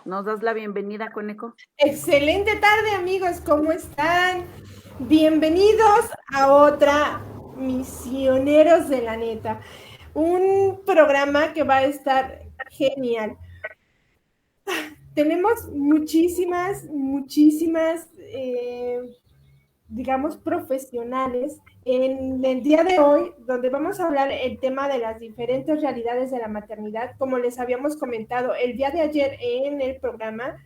¿Nos das la bienvenida, Conejo? Excelente tarde, amigos, ¿cómo están? Bienvenidos a otra Misioneros de la Neta, un programa que va a estar genial. Tenemos muchísimas, digamos, profesionales en el día de hoy, donde vamos a hablar el tema de las diferentes realidades de la maternidad, como les habíamos comentado el día de ayer en el programa.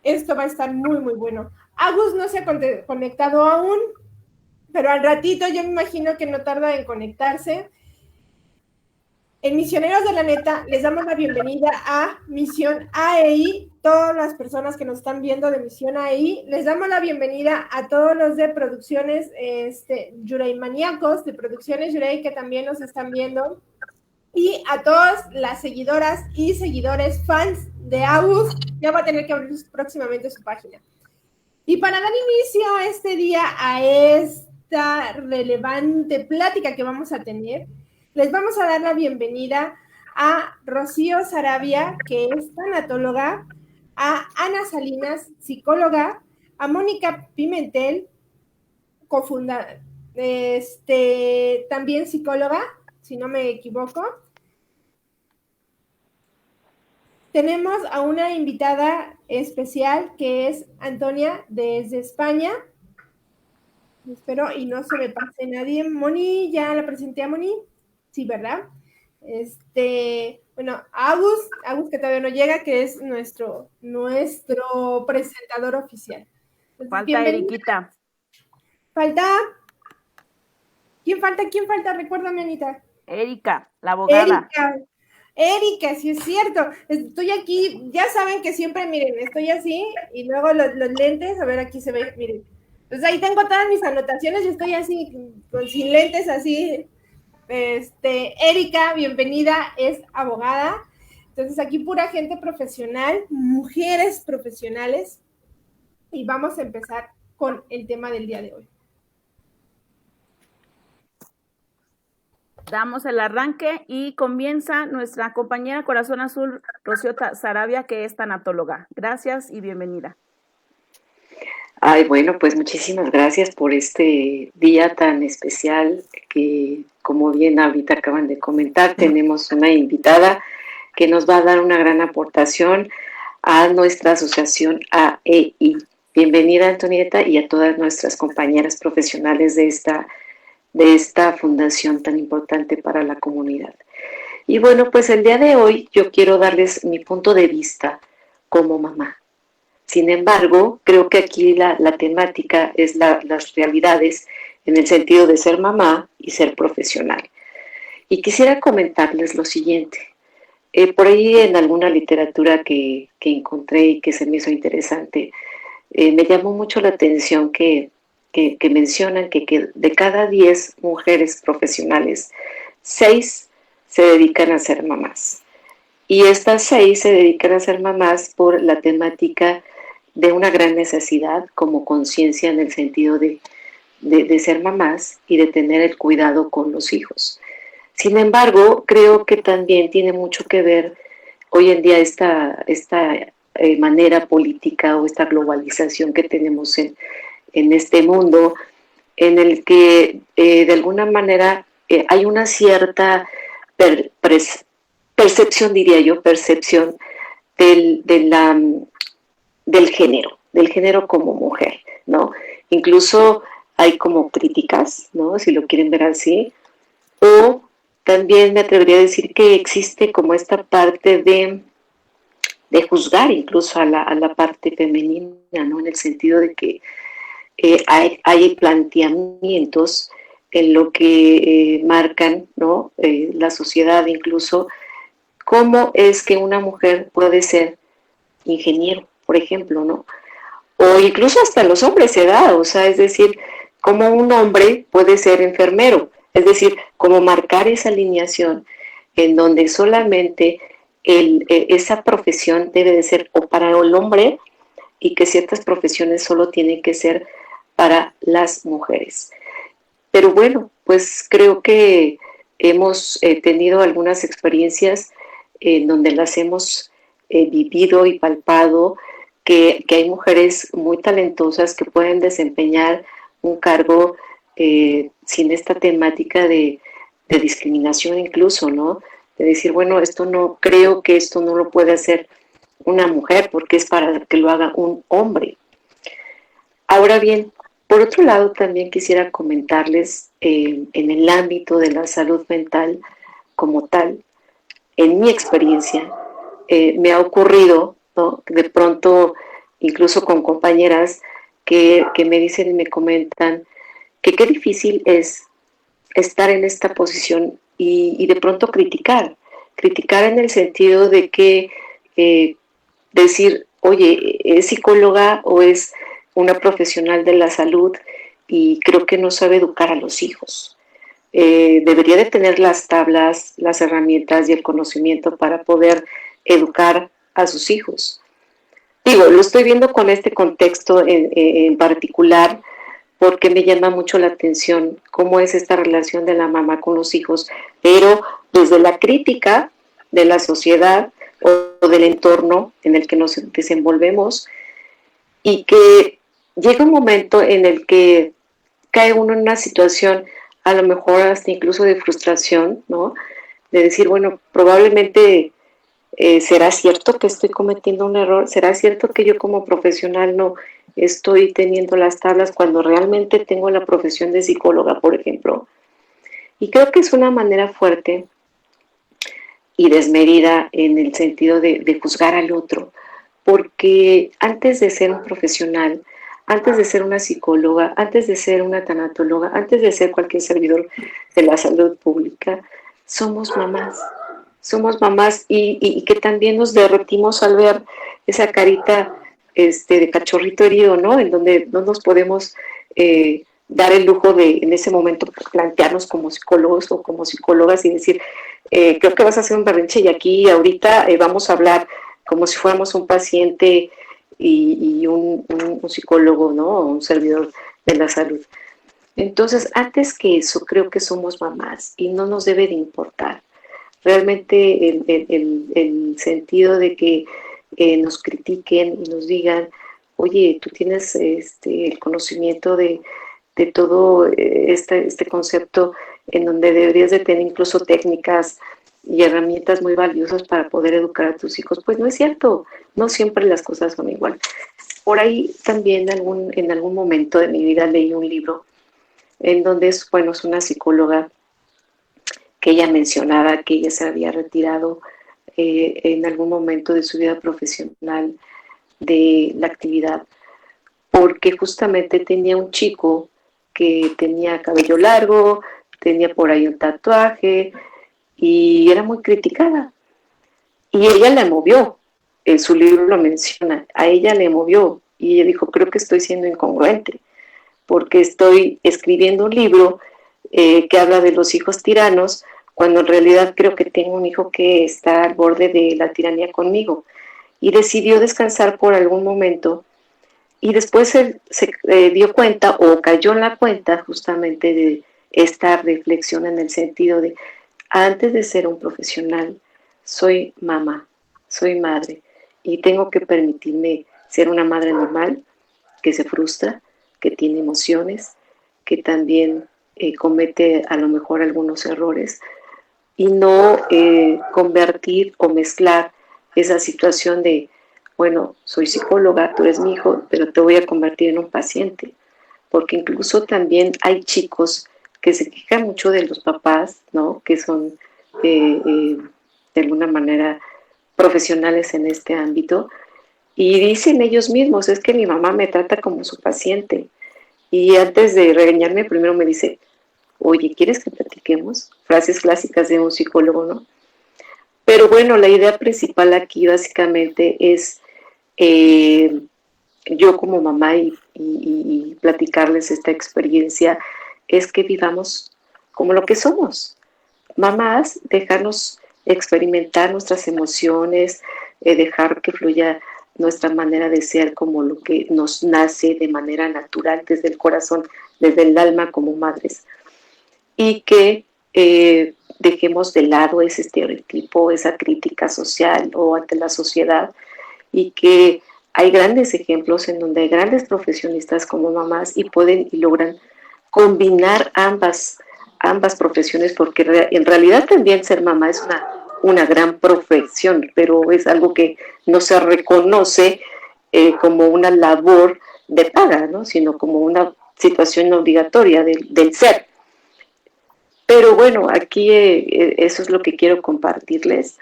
Esto va a estar muy, muy bueno. Agus no se ha conectado aún, pero al ratito yo me imagino que no tarda en conectarse. En Misioneros de la Neta les damos la bienvenida a Misión AEI, todas las personas que nos están viendo de Misión AEI, les damos la bienvenida a todos los de producciones Yurei Maníacos, de producciones Yurei que también nos están viendo, y a todas las seguidoras y seguidores fans de Agus, ya va a tener que abrir próximamente su página. Y para dar inicio a este día, a esta relevante plática que vamos a tener, les vamos a dar la bienvenida a Rocío Sarabia, que es tanatóloga, a Ana Salinas, psicóloga, a Mónica Pimentel, también psicóloga, si no me equivoco. Tenemos a una invitada especial que es Antonia desde España. Espero y no se me pase nadie. Moni, ya la presenté a Moni. Sí, ¿verdad? Bueno, Agus que todavía no llega, que es nuestro presentador oficial. Entonces, falta Eriquita. Falta. ¿Quién falta? Recuérdame, Anita. Erika, la abogada. Erika, sí es cierto. Estoy aquí, ya saben que siempre, miren, estoy así y luego los lentes, a ver, aquí se ve, miren. Pues ahí tengo todas mis anotaciones y estoy así, sin lentes, así. Erika, bienvenida, es abogada. Entonces aquí pura gente profesional, mujeres profesionales. Y vamos a empezar con el tema del día de hoy. Damos el arranque y comienza nuestra compañera Corazón Azul, Rocío Sarabia, que es tanatóloga. Gracias y bienvenida. Ay, bueno, pues muchísimas gracias por este día tan especial que, como bien ahorita acaban de comentar, tenemos una invitada que nos va a dar una gran aportación a nuestra asociación AEI. Bienvenida, Antonieta, y a todas nuestras compañeras profesionales de esta fundación tan importante para la comunidad. Y bueno, pues el día de hoy yo quiero darles mi punto de vista como mamá. Sin embargo, creo que aquí la temática es las realidades en el sentido de ser mamá y ser profesional. Y quisiera comentarles lo siguiente. Por ahí en alguna literatura que encontré y que se me hizo interesante, me llamó mucho la atención que mencionan que de cada 10 mujeres profesionales, 6 se dedican a ser mamás. Y estas 6 se dedican a ser mamás por la temática de una gran necesidad como conciencia en el sentido de ser mamás y de tener el cuidado con los hijos. Sin embargo, creo que también tiene mucho que ver hoy en día esta manera política o esta globalización que tenemos en este mundo, en el que de alguna manera hay una cierta percepción, diría yo, del género como mujer, ¿no? Incluso hay como críticas, ¿no? Si lo quieren ver así, o también me atrevería a decir que existe como esta parte de juzgar incluso a la parte femenina, ¿no? En el sentido de que hay planteamientos en lo que marcan, ¿no? La sociedad incluso, cómo es que una mujer puede ser ingeniero, por ejemplo, ¿no? O incluso hasta los hombres se da, o sea, es decir, cómo un hombre puede ser enfermero, es decir, cómo marcar esa alineación en donde solamente esa profesión debe de ser o para el hombre y que ciertas profesiones solo tienen que ser para las mujeres. Pero bueno, pues creo que hemos tenido algunas experiencias en donde las hemos vivido y palpado que hay mujeres muy talentosas que pueden desempeñar un cargo sin esta temática de discriminación incluso, ¿no? De decir, bueno, esto no, creo que esto no lo puede hacer una mujer porque es para que lo haga un hombre. Ahora bien, por otro lado, también quisiera comentarles en el ámbito de la salud mental como tal, en mi experiencia, me ha ocurrido, ¿no? De pronto, incluso con compañeras que me dicen y me comentan que qué difícil es estar en esta posición y de pronto criticar en el sentido de que decir, oye, es psicóloga o es una profesional de la salud y creo que no sabe educar a los hijos. Debería de tener las tablas, las herramientas y el conocimiento para poder educar a sus hijos. Digo, lo estoy viendo con este contexto en particular porque me llama mucho la atención cómo es esta relación de la mamá con los hijos, pero desde la crítica de la sociedad o del entorno en el que nos desenvolvemos y que llega un momento en el que cae uno en una situación a lo mejor hasta incluso de frustración, ¿no? De decir, bueno, probablemente ¿será cierto que estoy cometiendo un error? ¿Será cierto que yo como profesional no estoy teniendo las tablas cuando realmente tengo la profesión de psicóloga, por ejemplo? Y creo que es una manera fuerte y desmedida en el sentido de juzgar al otro, porque antes de ser un profesional, antes de ser una psicóloga, antes de ser una tanatóloga, antes de ser cualquier servidor de la salud pública, somos mamás. Somos mamás y que también nos derretimos al ver esa carita de cachorrito herido, ¿no? En donde no nos podemos dar el lujo de, en ese momento, plantearnos como psicólogos o como psicólogas y decir, creo que vas a hacer un berrinche y aquí ahorita vamos a hablar como si fuéramos un paciente y un psicólogo, ¿no? O un servidor de la salud. Entonces, antes que eso, creo que somos mamás y no nos debe de importar. Realmente el sentido de que nos critiquen y nos digan, oye, tú tienes el conocimiento de todo este concepto en donde deberías de tener incluso técnicas y herramientas muy valiosas para poder educar a tus hijos, pues no es cierto, no siempre las cosas son igual. Por ahí también en algún momento de mi vida leí un libro en donde es una psicóloga que ella mencionaba que ella se había retirado en algún momento de su vida profesional de la actividad, porque justamente tenía un chico que tenía cabello largo, tenía por ahí un tatuaje y era muy criticada. Y ella la movió, en su libro lo menciona, a ella le movió y ella dijo, creo que estoy siendo incongruente, porque estoy escribiendo un libro que habla de los hijos tiranos, cuando en realidad creo que tengo un hijo que está al borde de la tiranía conmigo. Y decidió descansar por algún momento y después se dio cuenta o cayó en la cuenta justamente de esta reflexión en el sentido de, antes de ser un profesional, soy mamá, soy madre y tengo que permitirme ser una madre normal que se frustra, que tiene emociones, que también comete a lo mejor algunos errores, y no convertir o mezclar esa situación de, bueno, soy psicóloga, tú eres mi hijo, pero te voy a convertir en un paciente. Porque incluso también hay chicos que se quejan mucho de los papás, ¿no? Que son de alguna manera profesionales en este ámbito, y dicen ellos mismos, es que mi mamá me trata como su paciente. Y antes de regañarme, primero me dice, oye, ¿quieres que platiquemos? Frases clásicas de un psicólogo, ¿no? Pero bueno, la idea principal aquí básicamente es yo como mamá y platicarles esta experiencia, es que vivamos como lo que somos. Mamás, dejarnos experimentar nuestras emociones, dejar que fluya nuestra manera de ser como lo que nos nace de manera natural desde el corazón, desde el alma como madres. Y que dejemos de lado ese estereotipo, esa crítica social o ante la sociedad, y que hay grandes ejemplos en donde hay grandes profesionistas como mamás y pueden y logran combinar ambas profesiones, porque en realidad también ser mamá es una gran profesión, pero es algo que no se reconoce como una labor de paga, ¿no? Sino como una situación obligatoria del ser. Pero bueno, aquí eso es lo que quiero compartirles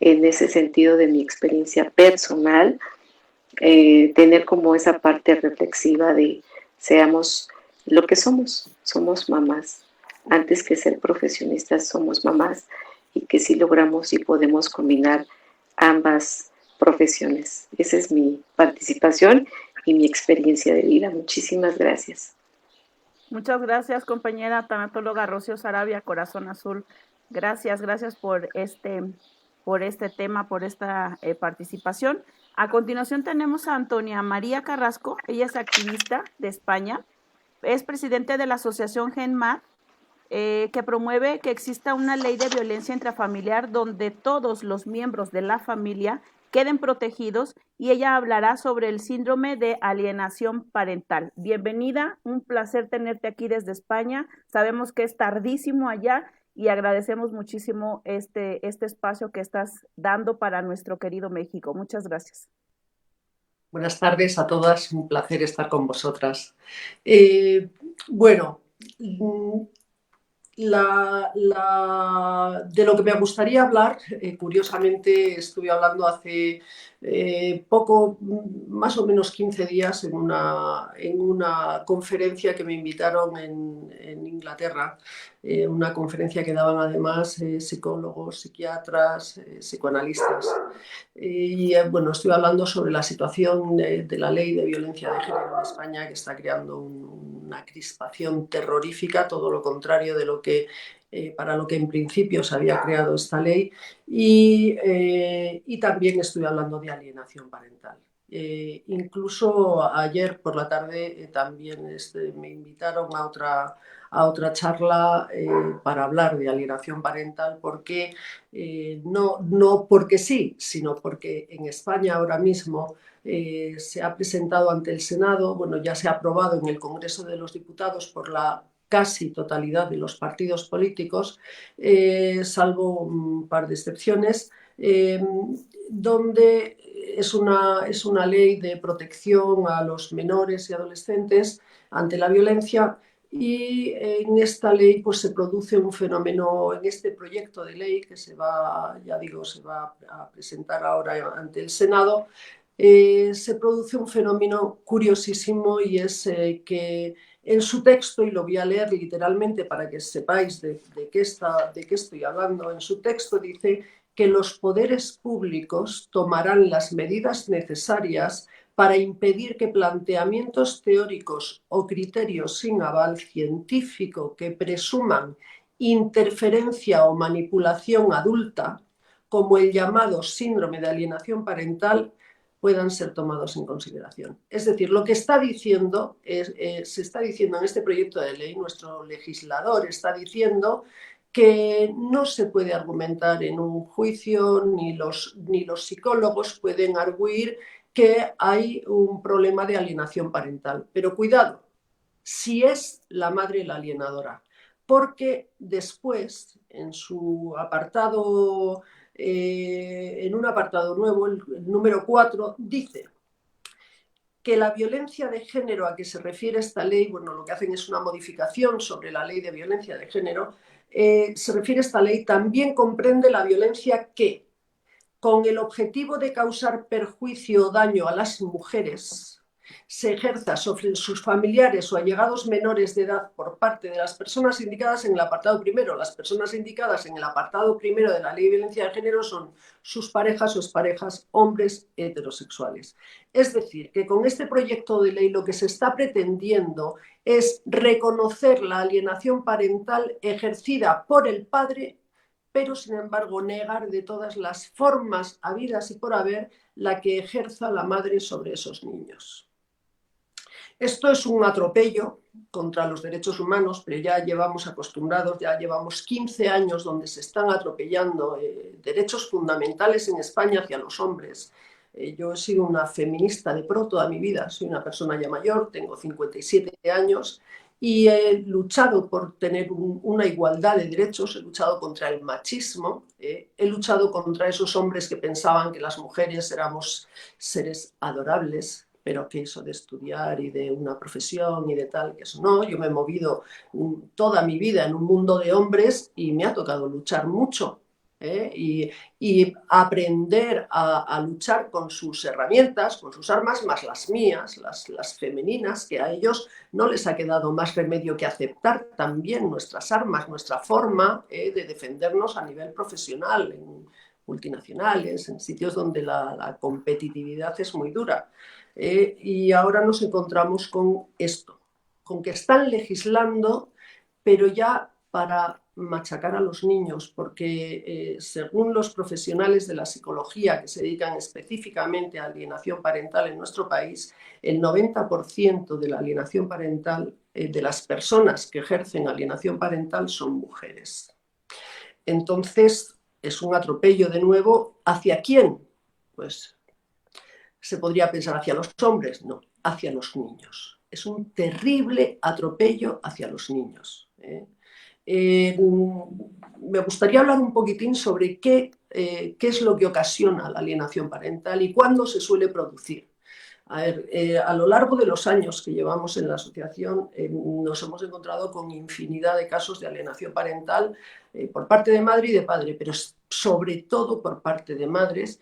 en ese sentido de mi experiencia personal, tener como esa parte reflexiva de seamos lo que somos mamás. Antes que ser profesionistas somos mamás, y que sí logramos y podemos combinar ambas profesiones. Esa es mi participación y mi experiencia de vida. Muchísimas gracias. Muchas gracias, compañera tanatóloga Rocío Sarabia, Corazón Azul. Gracias por este tema, por esta participación. A continuación tenemos a Antonia María Carrasco. Ella es activista de España, es presidente de la asociación GenMat, que promueve que exista una ley de violencia intrafamiliar donde todos los miembros de la familia queden protegidos, y ella hablará sobre el síndrome de alienación parental. Bienvenida, un placer tenerte aquí desde España. Sabemos que es tardísimo allá y agradecemos muchísimo este espacio que estás dando para nuestro querido México. Muchas gracias. Buenas tardes a todas, un placer estar con vosotras. Bueno, de lo que me gustaría hablar, curiosamente estuve hablando hace poco, más o menos 15 días, en una conferencia que me invitaron en Inglaterra, una conferencia que daban además psicólogos, psiquiatras, psicoanalistas. Y bueno, estoy hablando sobre la situación de la ley de violencia de género en España, que está creando una crispación terrorífica, todo lo contrario de lo que para lo que en principio se había creado esta ley, y también estoy hablando de alienación parental. Incluso ayer por la tarde también me invitaron a otra charla para hablar de alienación parental, porque no porque sí, sino porque en España ahora mismo se ha presentado ante el Senado, bueno, ya se ha aprobado en el Congreso de los Diputados por la casi totalidad de los partidos políticos, salvo un par de excepciones, donde es una ley de protección a los menores y adolescentes ante la violencia. Y en esta ley pues se produce un fenómeno, en este proyecto de ley que se va a presentar ahora ante el Senado, se produce un fenómeno curiosísimo, y es que en su texto, y lo voy a leer literalmente para que sepáis de qué estoy hablando, en su texto dice que los poderes públicos tomarán las medidas necesarias para impedir que planteamientos teóricos o criterios sin aval científico que presuman interferencia o manipulación adulta, como el llamado síndrome de alienación parental, puedan ser tomados en consideración. Es decir, lo que está diciendo, se está diciendo en este proyecto de ley, nuestro legislador está diciendo que no se puede argumentar en un juicio, ni los psicólogos pueden arguir que hay un problema de alienación parental. Pero cuidado, si es la madre la alienadora, porque después, en su apartado, en un apartado nuevo, el número 4, dice que la violencia de género a que se refiere esta ley, bueno, lo que hacen es una modificación sobre la ley de violencia de género, se refiere esta ley, también comprende la violencia que, con el objetivo de causar perjuicio o daño a las mujeres, se ejerza sobre sus familiares o allegados menores de edad por parte de las personas indicadas en el apartado primero. Las personas indicadas en el apartado primero de la Ley de Violencia de Género son sus parejas o exparejas, hombres heterosexuales. Es decir, que con este proyecto de ley lo que se está pretendiendo es reconocer la alienación parental ejercida por el padre, pero sin embargo negar de todas las formas habidas y por haber la que ejerza la madre sobre esos niños. Esto es un atropello contra los derechos humanos, pero ya llevamos acostumbrados, ya llevamos 15 años donde se están atropellando derechos fundamentales en España hacia los hombres. Yo he sido una feminista de pro toda mi vida, soy una persona ya mayor, tengo 57 años y he luchado por tener una igualdad de derechos, he luchado contra el machismo, he luchado contra esos hombres que pensaban que las mujeres éramos seres adorables, pero que eso de estudiar y de una profesión y de tal, que eso no. Yo me he movido toda mi vida en un mundo de hombres y me ha tocado luchar mucho. Y aprender a luchar con sus herramientas, con sus armas, más las mías, las femeninas, que a ellos no les ha quedado más remedio que aceptar también nuestras armas, nuestra forma de defendernos a nivel profesional, en multinacionales, en sitios donde la competitividad es muy dura. Y ahora nos encontramos con esto, con que están legislando, pero ya para machacar a los niños, porque según los profesionales de la psicología que se dedican específicamente a alienación parental en nuestro país, el 90% de la alienación parental, de las personas que ejercen alienación parental, son mujeres. Entonces, es un atropello de nuevo. ¿Hacia quién? Pues se podría pensar hacia los hombres, no, hacia los niños. Es un terrible atropello hacia los niños. Me gustaría hablar un poquitín sobre qué es lo que ocasiona la alienación parental y cuándo se suele producir. A lo largo de los años que llevamos en la asociación nos hemos encontrado con infinidad de casos de alienación parental por parte de madre y de padre, pero sobre todo por parte de madres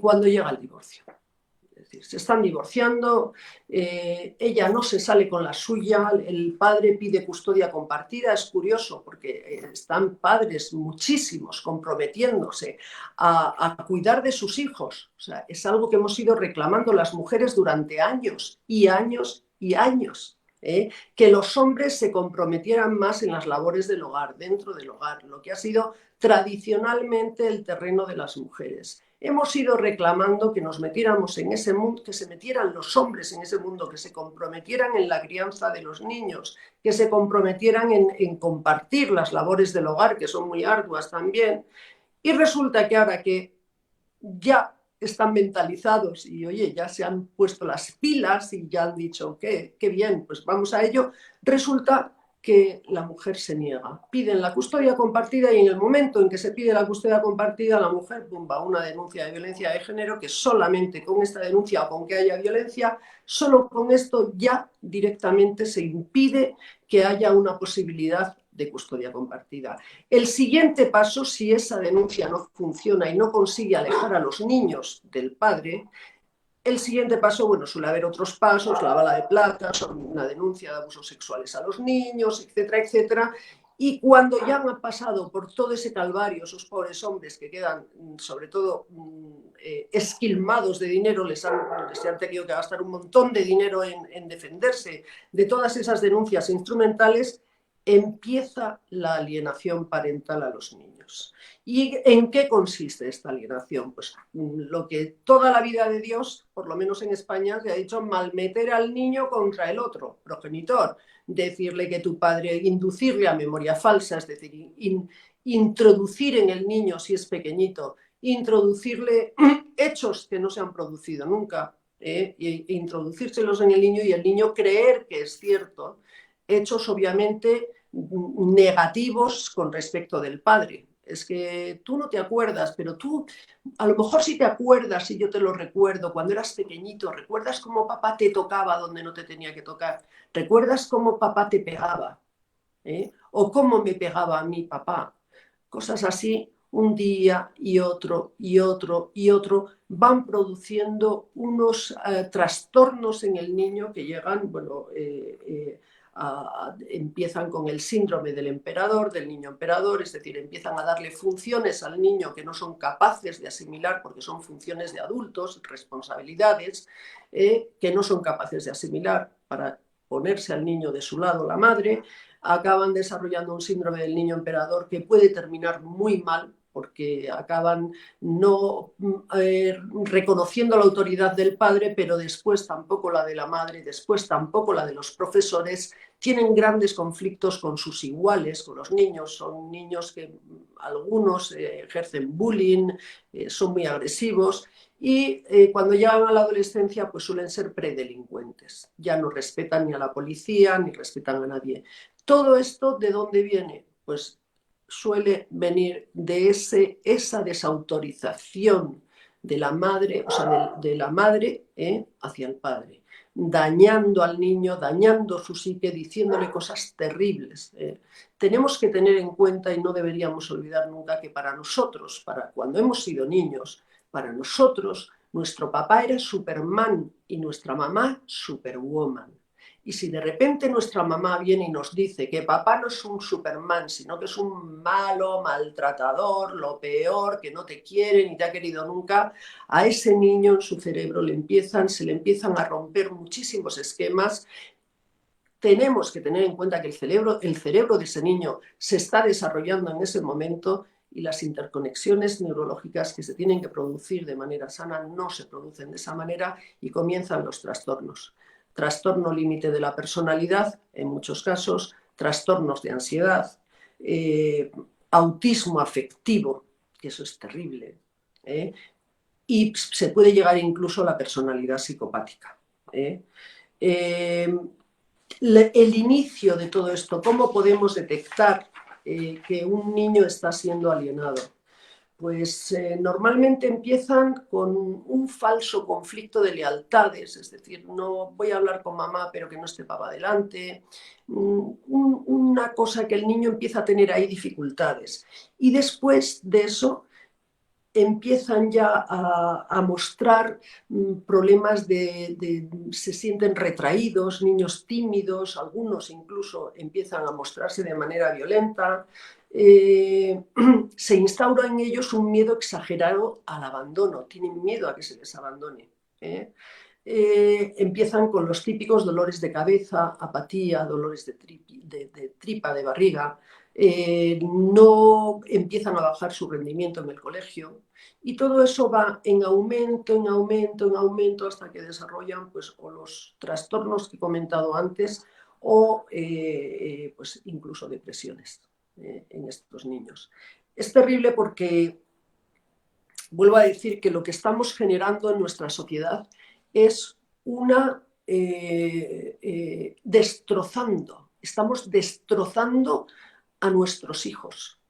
cuando llega el divorcio. Es decir, se están divorciando, ella no se sale con la suya, el padre pide custodia compartida. Es curioso porque están padres muchísimos comprometiéndose a cuidar de sus hijos. O sea, es algo que hemos ido reclamando las mujeres durante años y años y años. Que los hombres se comprometieran más en las labores del hogar, dentro del hogar, lo que ha sido tradicionalmente el terreno de las mujeres. Hemos ido reclamando que nos metiéramos en ese mundo, que se metieran los hombres en ese mundo, que se comprometieran en la crianza de los niños, que se comprometieran en compartir las labores del hogar, que son muy arduas también. Y resulta que ahora que ya están mentalizados y, oye, ya se han puesto las pilas y ya han dicho, qué bien, pues vamos a ello, resulta que la mujer se niega. Piden la custodia compartida y en el momento en que se pide la custodia compartida, la mujer va una denuncia de violencia de género, que solamente con esta denuncia o con que haya violencia, solo con esto ya directamente se impide que haya una posibilidad de custodia compartida. El siguiente paso, si esa denuncia no funciona y no consigue alejar a los niños del padre, el siguiente paso, bueno, suele haber otros pasos, la bala de plata, una denuncia de abusos sexuales a los niños, etcétera, etcétera. Y cuando ya han pasado por todo ese calvario, esos pobres hombres que quedan, sobre todo, esquilmados de dinero, les han tenido que gastar un montón de dinero en defenderse de todas esas denuncias instrumentales, empieza la alienación parental a los niños. ¿Y en qué consiste esta alienación? Pues lo que toda la vida de Dios, por lo menos en España, se ha dicho: malmeter al niño contra el otro progenitor, decirle que tu padre, inducirle a memoria falsa, es decir, introducir en el niño, si es pequeñito, introducirle hechos que no se han producido nunca, e introducírselos en el niño y el niño creer que es cierto, hechos obviamente negativos con respecto del padre. Es que tú no te acuerdas, pero tú a lo mejor sí te acuerdas, y yo te lo recuerdo, cuando eras pequeñito, ¿recuerdas cómo papá te tocaba donde no te tenía que tocar? ¿Recuerdas cómo papá te pegaba? ¿O cómo me pegaba a mí papá? Cosas así, un día y otro y otro y otro, van produciendo unos trastornos en el niño que llegan, bueno, empiezan con el síndrome del emperador, del niño emperador, es decir, empiezan a darle funciones al niño que no son capaces de asimilar porque son funciones de adultos, responsabilidades, que no son capaces de asimilar para ponerse al niño de su lado la madre. Acaban desarrollando un síndrome del niño emperador que puede terminar muy mal, porque acaban no reconociendo la autoridad del padre, pero después tampoco la de la madre, después tampoco la de los profesores. Tienen grandes conflictos con sus iguales, con los niños. Son niños que algunos ejercen bullying, son muy agresivos y cuando llegan a la adolescencia pues suelen ser predelincuentes. Ya no respetan ni a la policía ni respetan a nadie. Todo esto, ¿de dónde viene? Pues suele venir de esa desautorización de la madre, o sea, de la madre hacia el padre, dañando al niño, dañando su psique, diciéndole cosas terribles. Tenemos que tener en cuenta y no deberíamos olvidar nunca que para nosotros, para cuando hemos sido niños, para nosotros, nuestro papá era Superman y nuestra mamá Superwoman. Y si de repente nuestra mamá viene y nos dice que papá no es un Superman, sino que es un malo, maltratador, lo peor, que no te quiere ni te ha querido nunca, a ese niño en su cerebro se le empiezan a romper muchísimos esquemas. Tenemos que tener en cuenta que el cerebro de ese niño se está desarrollando en ese momento y las interconexiones neurológicas que se tienen que producir de manera sana no se producen de esa manera y comienzan los trastornos. Trastorno límite de la personalidad, en muchos casos, trastornos de ansiedad, autismo afectivo, que eso es terrible, y se puede llegar incluso a la personalidad psicopática. El inicio de todo esto, ¿cómo podemos detectar que un niño está siendo alienado? Pues normalmente empiezan con un falso conflicto de lealtades, es decir, no voy a hablar con mamá pero que no esté papá delante, una cosa que el niño empieza a tener ahí dificultades y después de eso empiezan ya a mostrar problemas se sienten retraídos, niños tímidos, algunos incluso empiezan a mostrarse de manera violenta. Se instaura en ellos un miedo exagerado al abandono, tienen miedo a que se les abandone. Empiezan con los típicos dolores de cabeza, apatía, dolores de tripa, de barriga, no empiezan a bajar su rendimiento en el colegio y todo eso va en aumento, en aumento, en aumento hasta que desarrollan pues, o los trastornos que he comentado antes o pues, incluso depresiones en estos niños. Es terrible porque vuelvo a decir que lo que estamos generando en nuestra sociedad es estamos destrozando a nuestros hijos.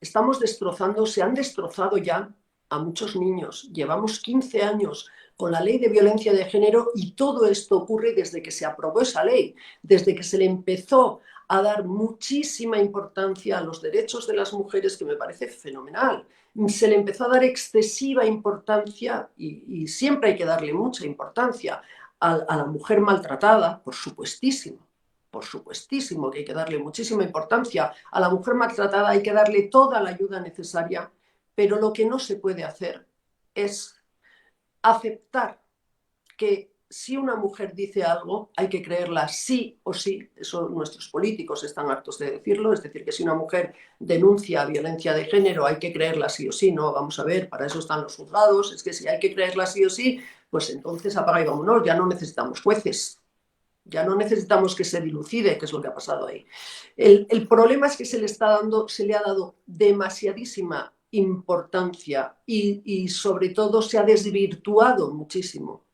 Se han destrozado ya a muchos niños. Llevamos 15 años con la ley de violencia de género y todo esto ocurre desde que se aprobó esa ley, desde que se le empezó a dar muchísima importancia a los derechos de las mujeres, que me parece fenomenal. Se le empezó a dar excesiva importancia y siempre hay que darle mucha importancia a la mujer maltratada, por supuestísimo que hay que darle muchísima importancia. A la mujer maltratada hay que darle toda la ayuda necesaria, pero lo que no se puede hacer es aceptar que si una mujer dice algo, hay que creerla sí o sí. Eso nuestros políticos están hartos de decirlo, es decir, que si una mujer denuncia violencia de género, hay que creerla sí o sí. No, vamos a ver, para eso están los juzgados, es que si hay que creerla sí o sí, pues entonces apaga y vámonos, ya no necesitamos jueces. Ya no necesitamos que se dilucide, que es lo que ha pasado ahí. El problema es que se le ha dado demasiadísima importancia y sobre todo se ha desvirtuado muchísimo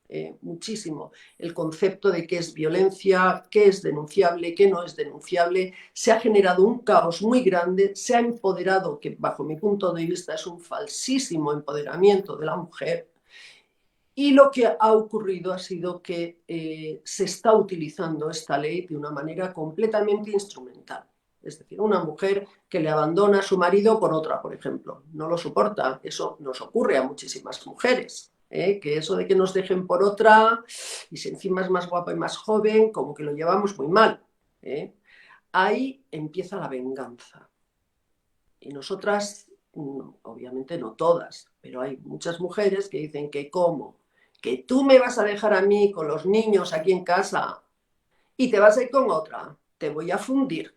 el concepto de qué es violencia, qué es denunciable, qué no es denunciable. Se ha generado un caos muy grande, se ha empoderado, que bajo mi punto de vista es un falsísimo empoderamiento de la mujer. Y lo que ha ocurrido ha sido que se está utilizando esta ley de una manera completamente instrumental. Es decir, una mujer que le abandona a su marido por otra, por ejemplo, no lo soporta. Eso nos ocurre a muchísimas mujeres, que eso de que nos dejen por otra y si encima es más guapa y más joven, como que lo llevamos muy mal. Ahí empieza la venganza. Y nosotras, obviamente no todas, pero hay muchas mujeres que dicen que ¿cómo? Que tú me vas a dejar a mí con los niños aquí en casa y te vas a ir con otra, te voy a fundir.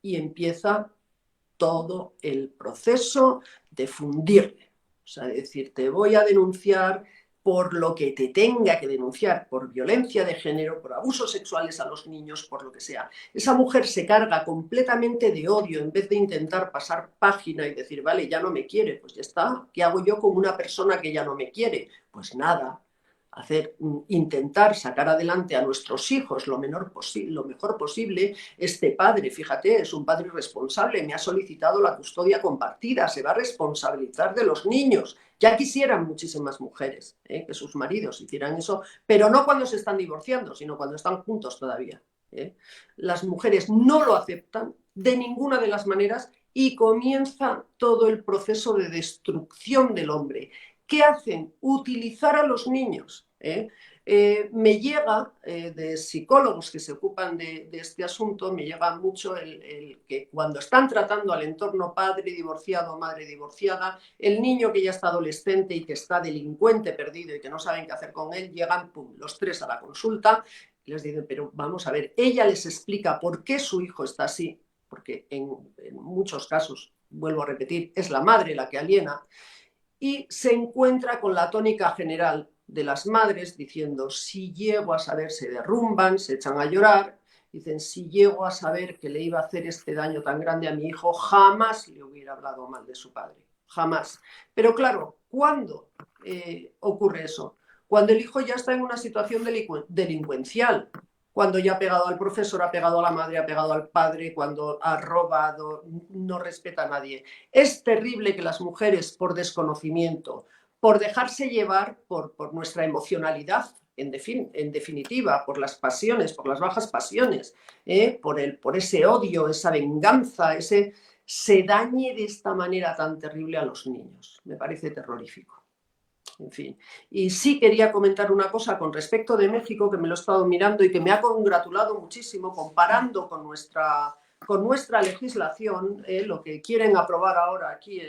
Y empieza todo el proceso de fundirle. O sea, decir, te voy a denunciar por lo que te tenga que denunciar, por violencia de género, por abusos sexuales a los niños, por lo que sea. Esa mujer se carga completamente de odio en vez de intentar pasar página y decir, vale, ya no me quiere, pues ya está. ¿Qué hago yo con una persona que ya no me quiere? Pues nada, intentar sacar adelante a nuestros hijos lo mejor posible. Este padre, fíjate, es un padre responsable, me ha solicitado la custodia compartida, se va a responsabilizar de los niños. Ya quisieran muchísimas mujeres que sus maridos hicieran eso, pero no cuando se están divorciando, sino cuando están juntos todavía. Las mujeres no lo aceptan de ninguna de las maneras y comienza todo el proceso de destrucción del hombre. ¿Qué hacen? Utilizar a los niños. Me llega de psicólogos que se ocupan de este asunto, me llega mucho el que cuando están tratando al entorno padre divorciado, madre divorciada, el niño que ya está adolescente y que está delincuente perdido y que no saben qué hacer con él, llegan los tres a la consulta y les dicen, pero vamos a ver, ella les explica por qué su hijo está así, porque en muchos casos, vuelvo a repetir, es la madre la que aliena, y se encuentra con la tónica general de las madres diciendo, si llego a saber, se derrumban, se echan a llorar, dicen, si llego a saber que le iba a hacer este daño tan grande a mi hijo, jamás le hubiera hablado mal de su padre, jamás. Pero claro, ¿cuándo ocurre eso? Cuando el hijo ya está en una situación delincuencial, cuando ya ha pegado al profesor, ha pegado a la madre, ha pegado al padre, cuando ha robado, no respeta a nadie. Es terrible que las mujeres, por desconocimiento, por dejarse llevar por nuestra emocionalidad, en definitiva, por las pasiones, por las bajas pasiones, por ese odio, esa venganza, se dañe de esta manera tan terrible a los niños. Me parece terrorífico. En fin, y sí quería comentar una cosa con respecto de México, que me lo he estado mirando y que me ha congratulado muchísimo comparando con nuestra legislación, lo que quieren aprobar ahora aquí,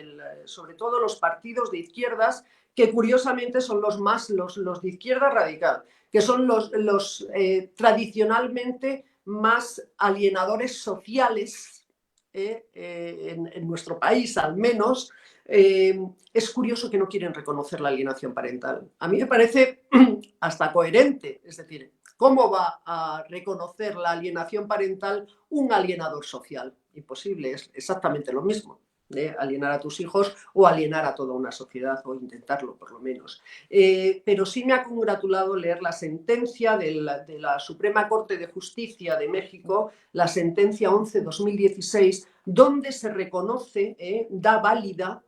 sobre todo los partidos de izquierdas, que curiosamente son los de izquierda radical, que son los tradicionalmente más alienadores sociales en nuestro país, al menos. Es curioso que no quieren reconocer la alienación parental. A mí me parece hasta coherente, es decir, ¿cómo va a reconocer la alienación parental un alienador social? Imposible, es exactamente lo mismo. Alienar a tus hijos o alienar a toda una sociedad, o intentarlo por lo menos. Pero sí me ha congratulado leer la sentencia de la Suprema Corte de Justicia de México, la sentencia 11/2016, donde se reconoce, da válida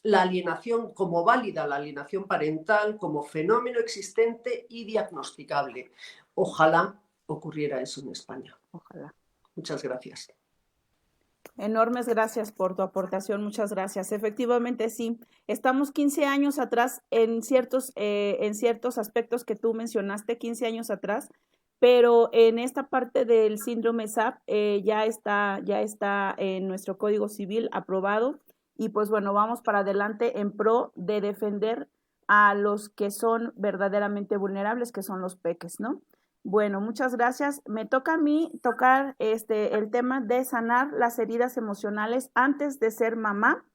la alienación, como válida la alienación parental, como fenómeno existente y diagnosticable. Ojalá ocurriera eso en España. Ojalá. Muchas gracias. Enormes gracias por tu aportación, muchas gracias. Efectivamente, sí, estamos 15 años atrás en ciertos aspectos que tú mencionaste, 15 años atrás, pero en esta parte del síndrome SAP ya está en nuestro Código Civil aprobado y pues bueno, vamos para adelante en pro de defender a los que son verdaderamente vulnerables, que son los peques, ¿no? Bueno, muchas gracias. Me toca a mí tocar el tema de sanar las heridas emocionales antes de ser mamá.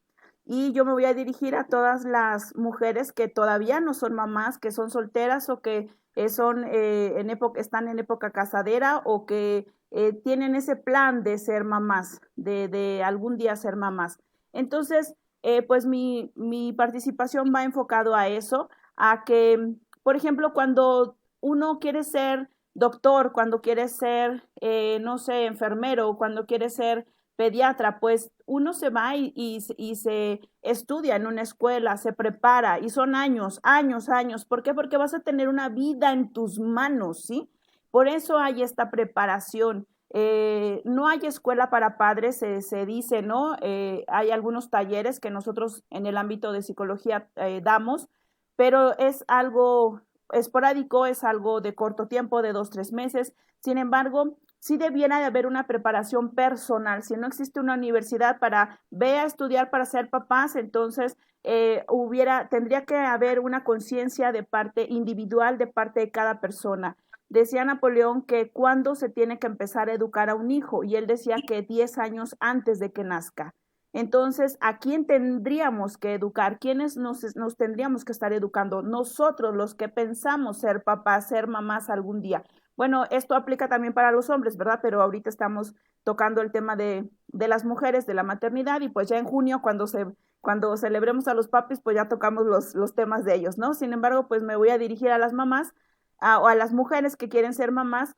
Y yo me voy a dirigir a todas las mujeres que todavía no son mamás, que son solteras o que están en época casadera o que tienen ese plan de ser mamás, de algún día ser mamás. Entonces, pues mi participación va enfocado a eso, a que, por ejemplo, cuando uno quiere ser doctor, cuando quiere ser, no sé, enfermero, cuando quiere ser pediatra, pues uno se va y se estudia en una escuela, se prepara y son años. ¿Por qué? Porque vas a tener una vida en tus manos, ¿sí? Por eso hay esta preparación. No hay escuela para padres, se dice, ¿no? Hay algunos talleres que nosotros en el ámbito de psicología damos, pero es algo esporádico, es algo de corto tiempo, de 2-3 meses. Sin embargo, sí debiera de haber una preparación personal. Si no existe una universidad para ve a estudiar para ser papás, entonces tendría que haber una conciencia de parte individual, de parte de cada persona. Decía Napoleón que cuándo se tiene que empezar a educar a un hijo, y él decía que 10 años antes de que nazca. Entonces, ¿a quién tendríamos que educar? ¿Quiénes nos tendríamos que estar educando? Nosotros, los que pensamos ser papás, ser mamás algún día. Bueno, esto aplica también para los hombres, ¿verdad? Pero ahorita estamos tocando el tema de las mujeres, de la maternidad, y pues ya en junio, cuando celebremos a los papis, pues ya tocamos los temas de ellos, ¿no? Sin embargo, pues me voy a dirigir a las mamás, o a las mujeres que quieren ser mamás.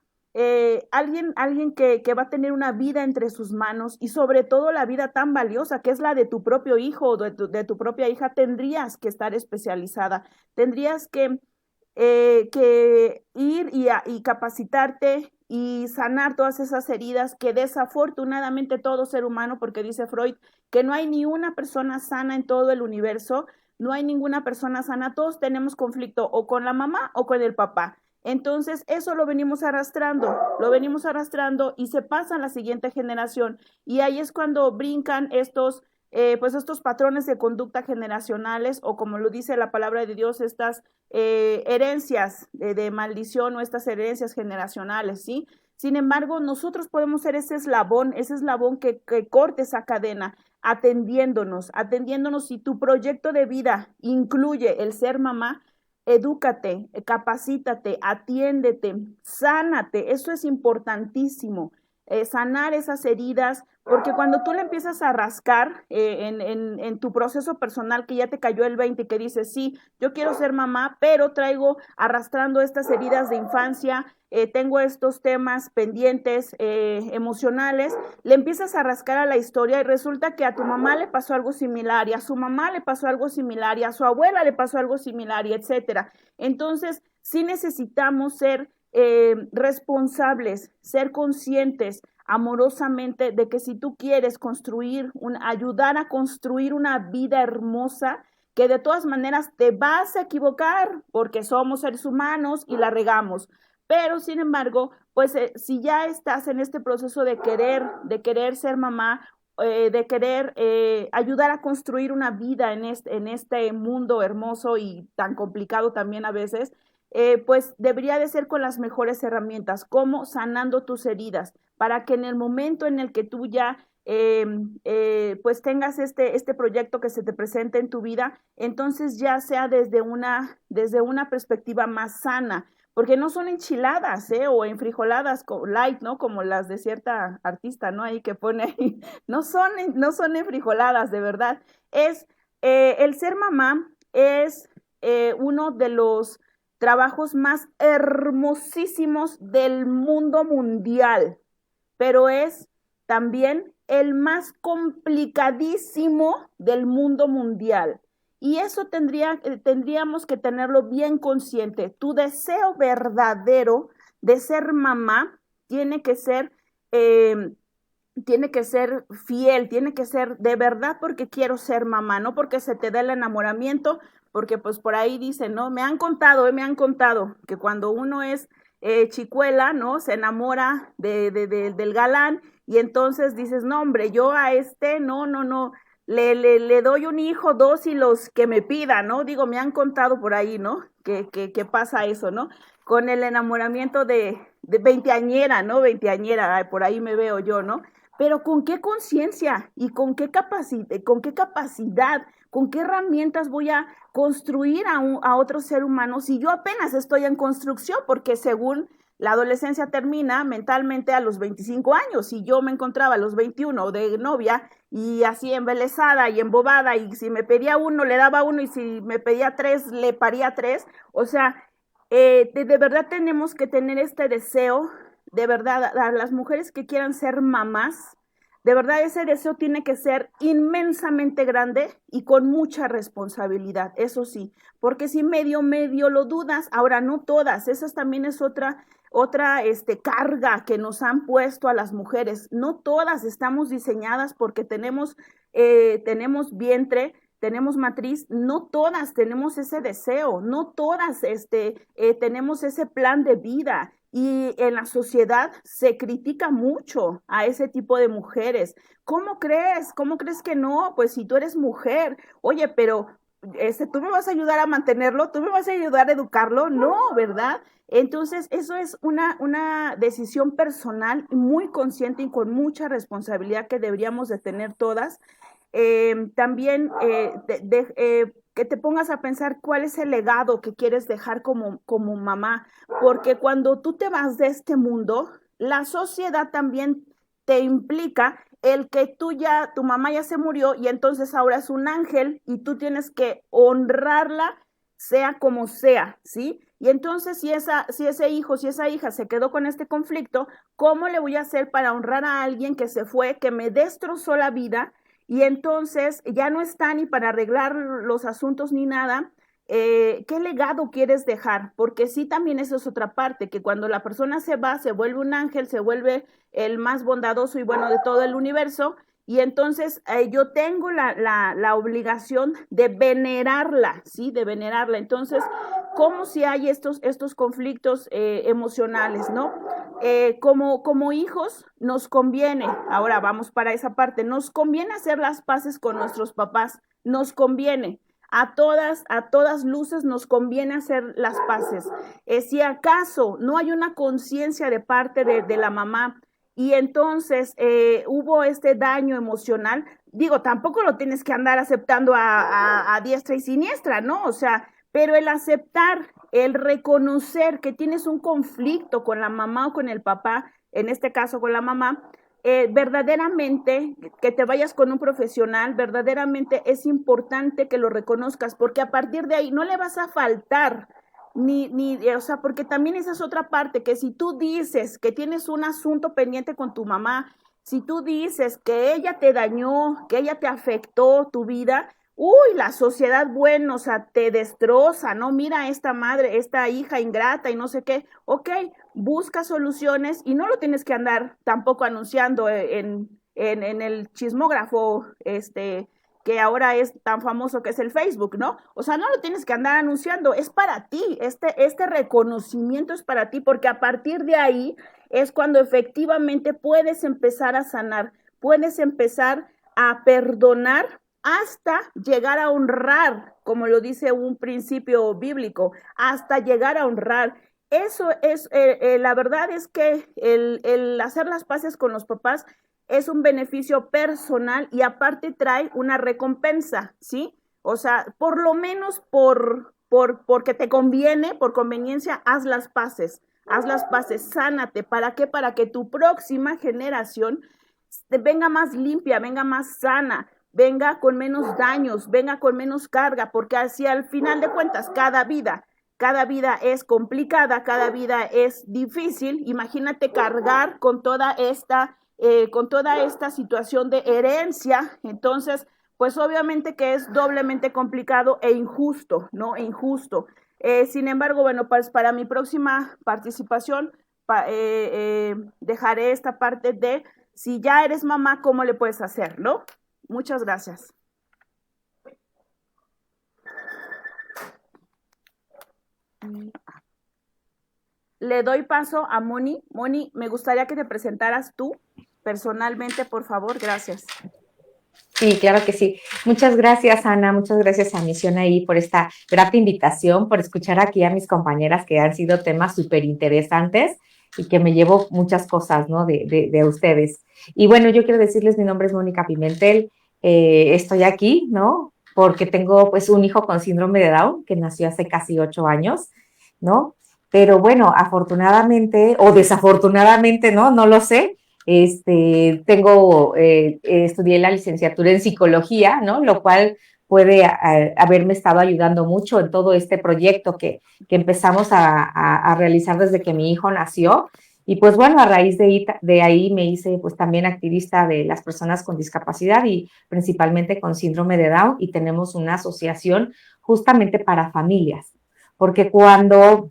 Alguien que va a tener una vida entre sus manos, y sobre todo la vida tan valiosa que es la de tu propio hijo o de tu propia hija, tendrías que estar especializada, tendrías que ir y capacitarte y sanar todas esas heridas que desafortunadamente todo ser humano, porque dice Freud que no hay ni una persona sana en todo el universo, no hay ninguna persona sana, todos tenemos conflicto o con la mamá o con el papá. Entonces, eso lo venimos arrastrando y se pasa a la siguiente generación. Y ahí es cuando brincan pues estos patrones de conducta generacionales, o como lo dice la palabra de Dios, estas herencias de maldición, o estas herencias generacionales, ¿sí? Sin embargo, nosotros podemos ser ese eslabón que corte esa cadena, atendiéndonos. Si tu proyecto de vida incluye el ser mamá, edúcate, capacítate, atiéndete, sánate, eso es importantísimo, sanar esas heridas, porque cuando tú le empiezas a rascar en tu proceso personal, que ya te cayó el 20, que dices, sí, yo quiero ser mamá, pero traigo arrastrando estas heridas de infancia, tengo estos temas pendientes emocionales, le empiezas a rascar a la historia y resulta que a tu mamá le pasó algo similar, y a su mamá le pasó algo similar, y a su abuela le pasó algo similar, y etcétera. Entonces, sí necesitamos ser responsables, ser conscientes amorosamente de que si tú quieres ayudar a construir una vida hermosa, que de todas maneras te vas a equivocar porque somos seres humanos y la regamos. Pero sin embargo, pues si ya estás en este proceso de querer ser mamá, de querer ayudar a construir una vida en este mundo hermoso y tan complicado también a veces, pues debería de ser con las mejores herramientas, como sanando tus heridas, para que en el momento en el que tú ya pues tengas este proyecto que se te presente en tu vida, entonces ya sea desde una perspectiva más sana, porque no son enchiladas, o enfrijoladas light, ¿no? Como las de cierta artista, ¿no? Ahí que pone ahí, no son enfrijoladas, de verdad. El ser mamá es uno de los trabajos más hermosísimos del mundo mundial, pero es también el más complicadísimo del mundo mundial. Y eso tendríamos que tenerlo bien consciente. Tu deseo verdadero de ser mamá tiene que ser fiel, tiene que ser de verdad porque quiero ser mamá, no porque se te dé el enamoramiento, porque pues por ahí dicen, ¿no? Me han contado que cuando uno es chicuela, ¿no? Se enamora del galán, y entonces dices, no, hombre, yo a no, le doy un hijo, dos, y los que me pida, ¿no? Digo, me han contado por ahí, ¿no? Que pasa eso, ¿no? Con el enamoramiento de veinteañera, ¿no? Veinteañera, ay, por ahí me veo yo, ¿no? Pero ¿con qué conciencia y con qué capacidad, con qué herramientas voy a construir a otro ser humano si yo apenas estoy en construcción? Porque según la adolescencia termina mentalmente a los 25 años, y yo me encontraba a los 21 de novia y así embelesada y embobada, y si me pedía uno le daba uno, y si me pedía tres le paría tres. O sea, de verdad tenemos que tener este deseo, de verdad, a las mujeres que quieran ser mamás, de verdad ese deseo tiene que ser inmensamente grande y con mucha responsabilidad, eso sí, porque si medio lo dudas, ahora no todas, esa también es otra carga que nos han puesto a las mujeres. No todas estamos diseñadas porque tenemos vientre, tenemos matriz, no todas tenemos ese deseo, no todas tenemos ese plan de vida. Y en la sociedad se critica mucho a ese tipo de mujeres. ¿Cómo crees? ¿Cómo crees que no? Pues si tú eres mujer, oye, pero ¿tú me vas a ayudar a mantenerlo? ¿Tú me vas a ayudar a educarlo? No, ¿verdad? Entonces, eso es una decisión personal muy consciente y con mucha responsabilidad que deberíamos de tener todas. también que te pongas a pensar cuál es el legado que quieres dejar como mamá, porque cuando tú te vas de este mundo, la sociedad también te implica el que tu mamá ya se murió y entonces ahora es un ángel y tú tienes que honrarla sea como sea, ¿sí? Y entonces si ese hijo, si esa hija se quedó con este conflicto, ¿cómo le voy a hacer para honrar a alguien que se fue, que me destrozó la vida y entonces ya no está ni para arreglar los asuntos ni nada? ¿Qué legado quieres dejar? Porque sí, también eso es otra parte, que cuando la persona se va, se vuelve un ángel, se vuelve el más bondadoso y bueno de todo el universo, y entonces yo tengo la obligación de venerarla, ¿sí? De venerarla. Entonces, ¿cómo si hay estos conflictos emocionales, ¿no? Como hijos nos conviene, ahora vamos para esa parte, nos conviene hacer las paces con nuestros papás, nos conviene. A todas luces nos conviene hacer las paces. Si acaso no hay una conciencia de parte de la mamá y entonces hubo este daño emocional, digo, tampoco lo tienes que andar aceptando a diestra y siniestra, ¿no? O sea, pero el aceptar, el reconocer que tienes un conflicto con la mamá o con el papá, en este caso con la mamá, verdaderamente que te vayas con un profesional, verdaderamente es importante que lo reconozcas, porque a partir de ahí no le vas a faltar, o sea, porque también esa es otra parte, que si tú dices que tienes un asunto pendiente con tu mamá, si tú dices que ella te dañó, que ella te afectó tu vida, uy, la sociedad, bueno, o sea, te destroza, ¿no? Mira esta madre, esta hija ingrata y no sé qué. Ok, busca soluciones y no lo tienes que andar tampoco anunciando en el chismógrafo, que ahora es tan famoso que es el Facebook, ¿no? O sea, no lo tienes que andar anunciando, es para ti, este reconocimiento es para ti, porque a partir de ahí es cuando efectivamente puedes empezar a sanar, puedes empezar a perdonar hasta llegar a honrar, como lo dice un principio bíblico, hasta llegar a honrar. Eso es, la verdad es que el hacer las paces con los papás es un beneficio personal y aparte trae una recompensa, ¿sí? O sea, por lo menos porque te conviene, por conveniencia, haz las paces, sánate. ¿Para qué? Para que tu próxima generación venga más limpia, venga más sana, venga con menos daños, venga con menos carga, porque así al final de cuentas, cada vida es complicada, cada vida es difícil. Imagínate cargar con toda esta situación de herencia, entonces, pues obviamente que es doblemente complicado e injusto, ¿no? E injusto. Sin embargo, bueno, pues para mi próxima participación dejaré esta parte de si ya eres mamá, ¿cómo le puedes hacer, no? Muchas gracias. Le doy paso a Moni. Moni, me gustaría que te presentaras tú personalmente, por favor. Gracias. Sí, claro que sí. Muchas gracias, Ana. Muchas gracias a Misión ahí por esta grata invitación, por escuchar aquí a mis compañeras que han sido temas súper interesantes y que me llevo muchas cosas, ¿no? de ustedes. Y bueno, yo quiero decirles, mi nombre es Mónica Pimentel. Estoy aquí, ¿no? Porque tengo pues un hijo con síndrome de Down que nació hace casi 8 años, ¿no? Pero bueno, afortunadamente o desafortunadamente, ¿no? No lo sé. Estudié la licenciatura en psicología, ¿no? Lo cual puede haberme estado ayudando mucho en todo este proyecto que empezamos a realizar desde que mi hijo nació. Y pues bueno, a raíz de ahí me hice pues también activista de las personas con discapacidad y principalmente con síndrome de Down, y tenemos una asociación justamente para familias, porque cuando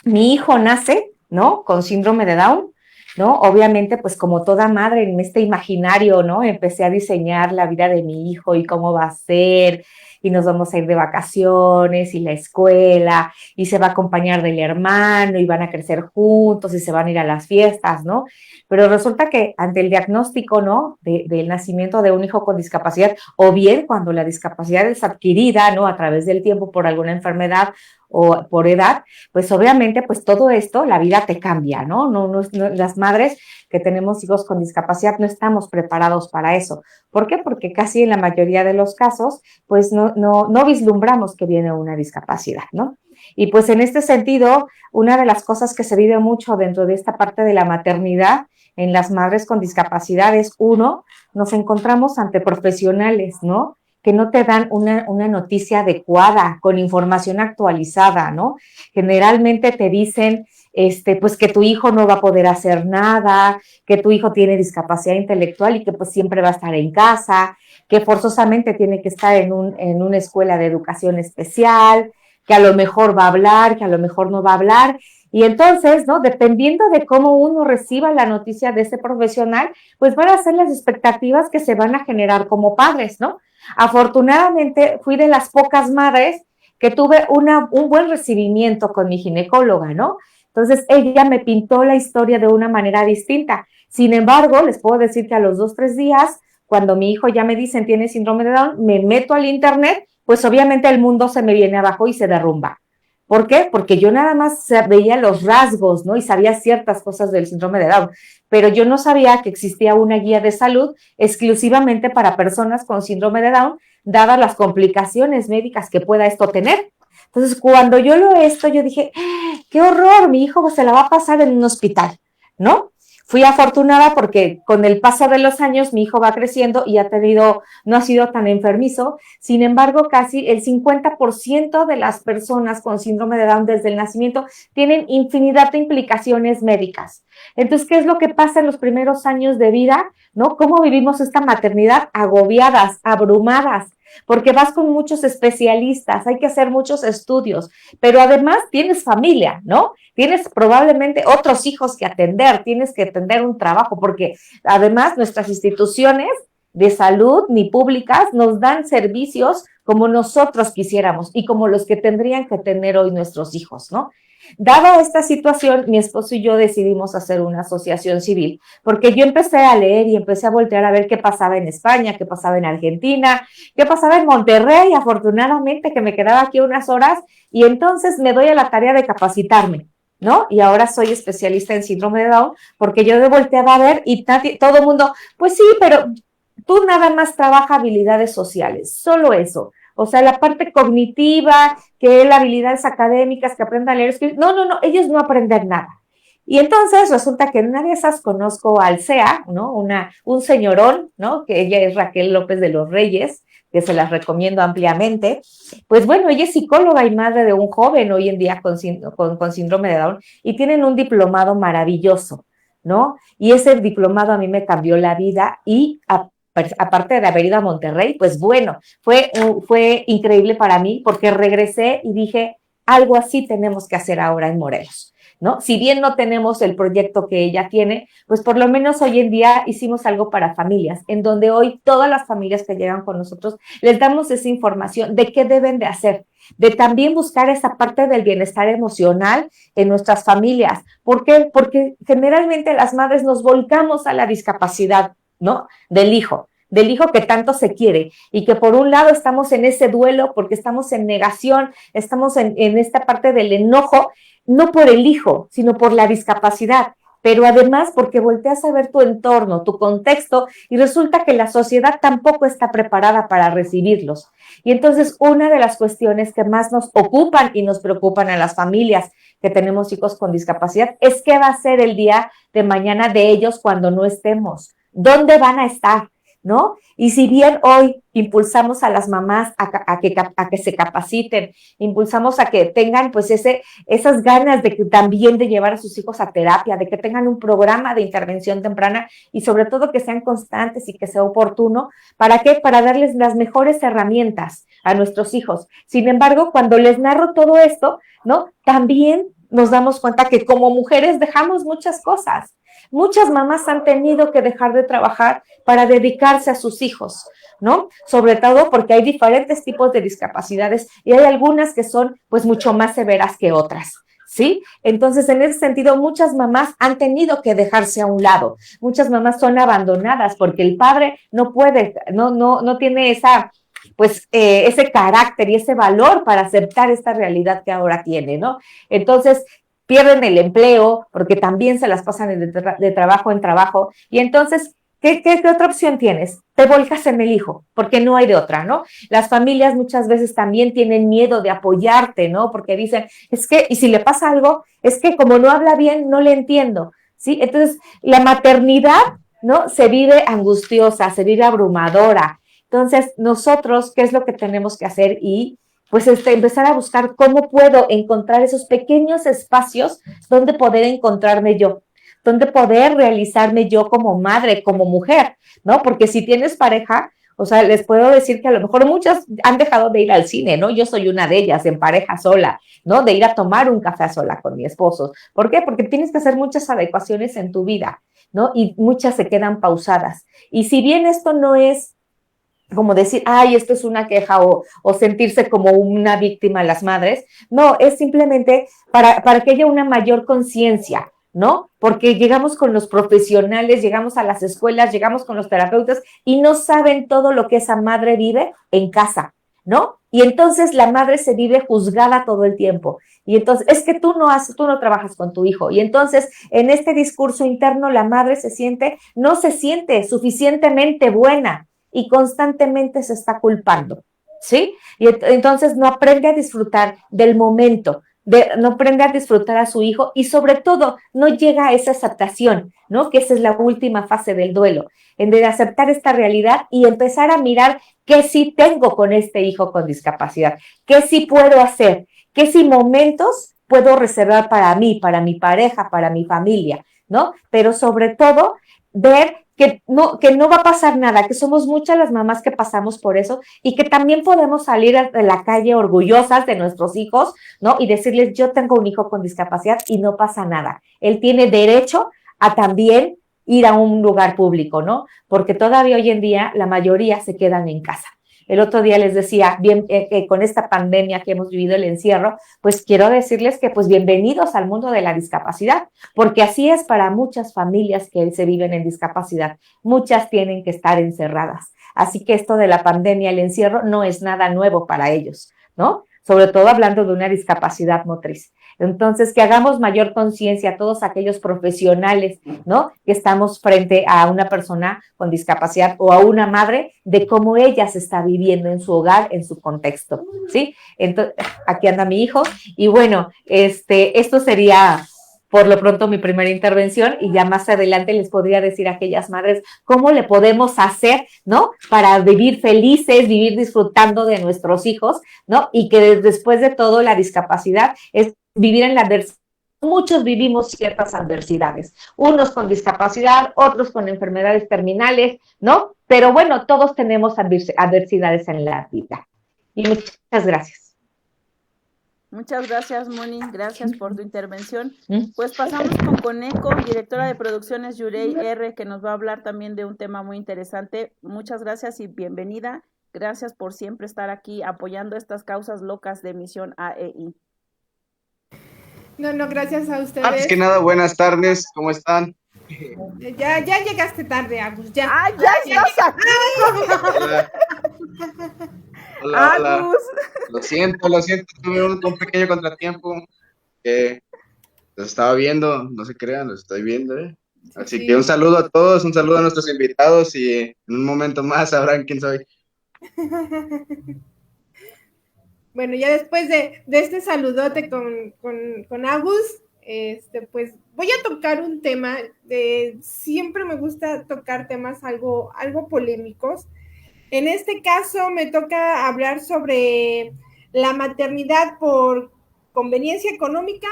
mi hijo nace, ¿no? Con síndrome de Down, ¿no? Obviamente, pues como toda madre en este imaginario, ¿no? Empecé a diseñar la vida de mi hijo y cómo va a ser, y nos vamos a ir de vacaciones, y la escuela, y se va a acompañar del hermano, y van a crecer juntos, y se van a ir a las fiestas, ¿no? Pero resulta que ante el diagnóstico, ¿no? Del nacimiento de un hijo con discapacidad, o bien cuando la discapacidad es adquirida, ¿no? A través del tiempo por alguna enfermedad o por edad, pues obviamente pues todo esto, la vida te cambia, ¿no? Las madres que tenemos hijos con discapacidad no estamos preparados para eso. ¿Por qué? Porque casi en la mayoría de los casos pues no vislumbramos que viene una discapacidad, ¿no? Y pues en este sentido, una de las cosas que se vive mucho dentro de esta parte de la maternidad en las madres con discapacidad es, uno, nos encontramos ante profesionales, ¿no? Que no te dan una noticia adecuada, con información actualizada, ¿no? Generalmente te dicen, pues que tu hijo no va a poder hacer nada, que tu hijo tiene discapacidad intelectual y que pues siempre va a estar en casa, que forzosamente tiene que estar en una escuela de educación especial, que a lo mejor va a hablar, que a lo mejor no va a hablar. Y entonces, ¿no? Dependiendo de cómo uno reciba la noticia de ese profesional, pues van a ser las expectativas que se van a generar como padres, ¿no? Afortunadamente, fui de las pocas madres que tuve un buen recibimiento con mi ginecóloga, ¿no? Entonces, ella me pintó la historia de una manera distinta. Sin embargo, les puedo decir que a los 2, 3 días, cuando mi hijo ya me dicen tiene síndrome de Down, me meto al internet, pues obviamente el mundo se me viene abajo y se derrumba. ¿Por qué? Porque yo nada más veía los rasgos, ¿no? Y sabía ciertas cosas del síndrome de Down, pero yo no sabía que existía una guía de salud exclusivamente para personas con síndrome de Down, dadas las complicaciones médicas que pueda esto tener. Entonces, cuando yo leo esto, yo dije, qué horror, mi hijo se la va a pasar en un hospital, ¿no? Fui afortunada porque con el paso de los años mi hijo va creciendo y no ha sido tan enfermizo. Sin embargo, casi el 50% de las personas con síndrome de Down desde el nacimiento tienen infinidad de implicaciones médicas. Entonces, ¿qué es lo que pasa en los primeros años de vida? ¿No? ¿Cómo vivimos esta maternidad? Agobiadas, abrumadas, porque vas con muchos especialistas, hay que hacer muchos estudios, pero además tienes familia, ¿no? Tienes probablemente otros hijos que atender, tienes que atender un trabajo, porque además nuestras instituciones de salud ni públicas nos dan servicios como nosotros quisiéramos y como los que tendrían que tener hoy nuestros hijos, ¿no? Dada esta situación, mi esposo y yo decidimos hacer una asociación civil, porque yo empecé a leer y empecé a voltear a ver qué pasaba en España, qué pasaba en Argentina, qué pasaba en Monterrey, afortunadamente que me quedaba aquí unas horas, y entonces me doy a la tarea de capacitarme, ¿no? Y ahora soy especialista en síndrome de Down, porque yo volteaba a ver y todo el mundo, pues sí, pero tú nada más trabajas habilidades sociales, solo eso. O sea, la parte cognitiva, que es las habilidades académicas, que aprendan a leer, escribir. No, ellos no aprenden nada. Y entonces resulta que en una de esas conozco al CEA, ¿no? Un señorón, ¿no? Que ella es Raquel López de los Reyes, que se las recomiendo ampliamente. Pues bueno, ella es psicóloga y madre de un joven hoy en día con síndrome de Down y tienen un diplomado maravilloso, ¿no? Y ese diplomado a mí me cambió la vida y aparte de haber ido a Monterrey, pues bueno, fue increíble para mí porque regresé y dije, algo así tenemos que hacer ahora en Morelos, ¿no? Si bien no tenemos el proyecto que ella tiene, pues por lo menos hoy en día hicimos algo para familias, en donde hoy todas las familias que llegan con nosotros les damos esa información de qué deben de hacer, de también buscar esa parte del bienestar emocional en nuestras familias. ¿Por qué? Porque generalmente las madres nos volcamos a la discapacidad, ¿no? Del hijo que tanto se quiere y que por un lado estamos en ese duelo porque estamos en negación, estamos en esta parte del enojo, no por el hijo, sino por la discapacidad, pero además porque volteas a ver tu entorno, tu contexto y resulta que la sociedad tampoco está preparada para recibirlos. Y entonces una de las cuestiones que más nos ocupan y nos preocupan a las familias que tenemos hijos con discapacidad es qué va a ser el día de mañana de ellos cuando no estemos. ¿Dónde van a estar? ¿No? Y si bien hoy impulsamos a las mamás a que se capaciten, impulsamos a que tengan pues esas ganas también de llevar a sus hijos a terapia, de que tengan un programa de intervención temprana y sobre todo que sean constantes y que sea oportuno, ¿para qué? Para darles las mejores herramientas a nuestros hijos. Sin embargo, cuando les narro todo esto, ¿no? También nos damos cuenta que como mujeres dejamos muchas cosas. Muchas mamás han tenido que dejar de trabajar para dedicarse a sus hijos, ¿no? Sobre todo porque hay diferentes tipos de discapacidades y hay algunas que son pues mucho más severas que otras, ¿sí? Entonces, en ese sentido, muchas mamás han tenido que dejarse a un lado. Muchas mamás son abandonadas porque el padre no puede, no tiene pues ese carácter y ese valor para aceptar esta realidad que ahora tiene, ¿no? Entonces, pierden el empleo porque también se las pasan de trabajo en trabajo y entonces, ¿qué otra opción tienes? Te volcas en el hijo, porque no hay de otra, ¿no? Las familias muchas veces también tienen miedo de apoyarte, ¿no? Porque dicen, es que, y si le pasa algo, es que como no habla bien, no le entiendo, ¿sí? Entonces, la maternidad, ¿no? Se vive angustiosa, se vive abrumadora. Entonces, nosotros, ¿qué es lo que tenemos que hacer? Y pues empezar a buscar cómo puedo encontrar esos pequeños espacios donde poder encontrarme yo, donde poder realizarme yo como madre, como mujer, ¿no? Porque si tienes pareja, o sea, les puedo decir que a lo mejor muchas han dejado de ir al cine, ¿no? Yo soy una de ellas, en pareja sola, ¿no? De ir a tomar un café sola con mi esposo. ¿Por qué? Porque tienes que hacer muchas adecuaciones en tu vida, ¿no? Y muchas se quedan pausadas. Y si bien esto no es como decir, ay, esto es una queja o sentirse como una víctima las madres. No, es simplemente para que haya una mayor conciencia, ¿no? Porque llegamos con los profesionales, llegamos a las escuelas, llegamos con los terapeutas y no saben todo lo que esa madre vive en casa, ¿no? Y entonces la madre se vive juzgada todo el tiempo. Y entonces, es que tú no trabajas con tu hijo. Y entonces, en este discurso interno, la madre no se siente suficientemente buena y constantemente se está culpando, ¿sí? Y entonces no aprende a disfrutar del momento, no aprende a disfrutar a su hijo y sobre todo no llega a esa aceptación, ¿no? Que esa es la última fase del duelo, en de aceptar esta realidad y empezar a mirar qué sí tengo con este hijo con discapacidad, qué sí puedo hacer, qué sí momentos puedo reservar para mí, para mi pareja, para mi familia, ¿no? Pero sobre todo ver que no va a pasar nada, que somos muchas las mamás que pasamos por eso y que también podemos salir a la calle orgullosas de nuestros hijos, ¿no? Y decirles, yo tengo un hijo con discapacidad y no pasa nada. Él tiene derecho a también ir a un lugar público, ¿no? Porque todavía hoy en día la mayoría se quedan en casa. El otro día les decía, bien, con esta pandemia que hemos vivido, el encierro, pues quiero decirles que pues bienvenidos al mundo de la discapacidad, porque así es para muchas familias que se viven en discapacidad. Muchas tienen que estar encerradas. Así que esto de la pandemia, el encierro, no es nada nuevo para ellos, ¿no? Sobre todo hablando de una discapacidad motriz. Entonces, que hagamos mayor conciencia a todos aquellos profesionales, ¿no? Que estamos frente a una persona con discapacidad o a una madre de cómo ella se está viviendo en su hogar, en su contexto, ¿sí? Entonces, aquí anda mi hijo y bueno, esto sería por lo pronto mi primera intervención y ya más adelante les podría decir a aquellas madres cómo le podemos hacer, ¿no? Para vivir felices, vivir disfrutando de nuestros hijos, ¿no? Y que después de todo la discapacidad es vivir en la adversidad. Muchos vivimos ciertas adversidades, unos con discapacidad, otros con enfermedades terminales, ¿no? Pero bueno, todos tenemos adversidades en la vida. Y muchas gracias. Muchas gracias, Moni. Gracias por tu intervención. Pues pasamos con Coneco, directora de producciones Yurey R, que nos va a hablar también de un tema muy interesante. Muchas gracias y bienvenida. Gracias por siempre estar aquí apoyando estas causas locas de Misión AEI. No, gracias a ustedes. Antes que nada, buenas tardes, ¿cómo están? Ya llegaste tarde, Agus, ya. ¡Ah, ya estás aquí! Hola. Hola, hola. Agus. Lo siento, tuve un pequeño contratiempo que los estaba viendo, no se crean, los estoy viendo, ¿eh? Así Sí. que un saludo a todos, un saludo a nuestros invitados y en un momento más sabrán quién soy. Bueno, ya después de este saludote con Agus, pues voy a tocar un tema, siempre me gusta tocar temas algo polémicos. En este caso me toca hablar sobre la maternidad por conveniencia económica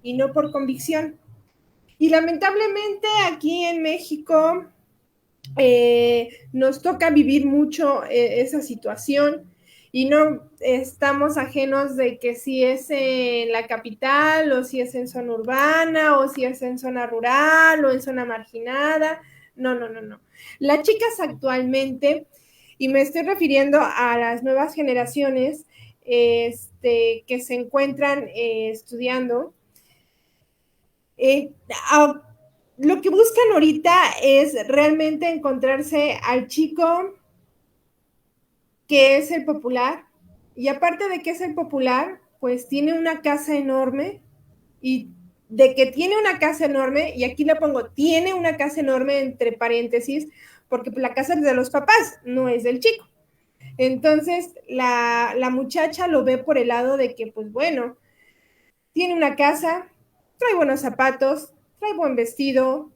y no por convicción. Y lamentablemente aquí en México nos toca vivir mucho esa situación y no estamos ajenos de que si es en la capital o si es en zona urbana o si es en zona rural o en zona marginada. No. Las chicas actualmente, y me estoy refiriendo a las nuevas generaciones que se encuentran estudiando, lo que buscan ahorita es realmente encontrarse al chico que es el popular, y aparte de que es el popular, pues tiene una casa enorme, y de que tiene una casa enorme, y aquí le pongo, tiene una casa enorme entre paréntesis, porque la casa es de los papás, no es del chico. Entonces, la muchacha lo ve por el lado de que, pues bueno, tiene una casa, trae buenos zapatos, trae buen vestido,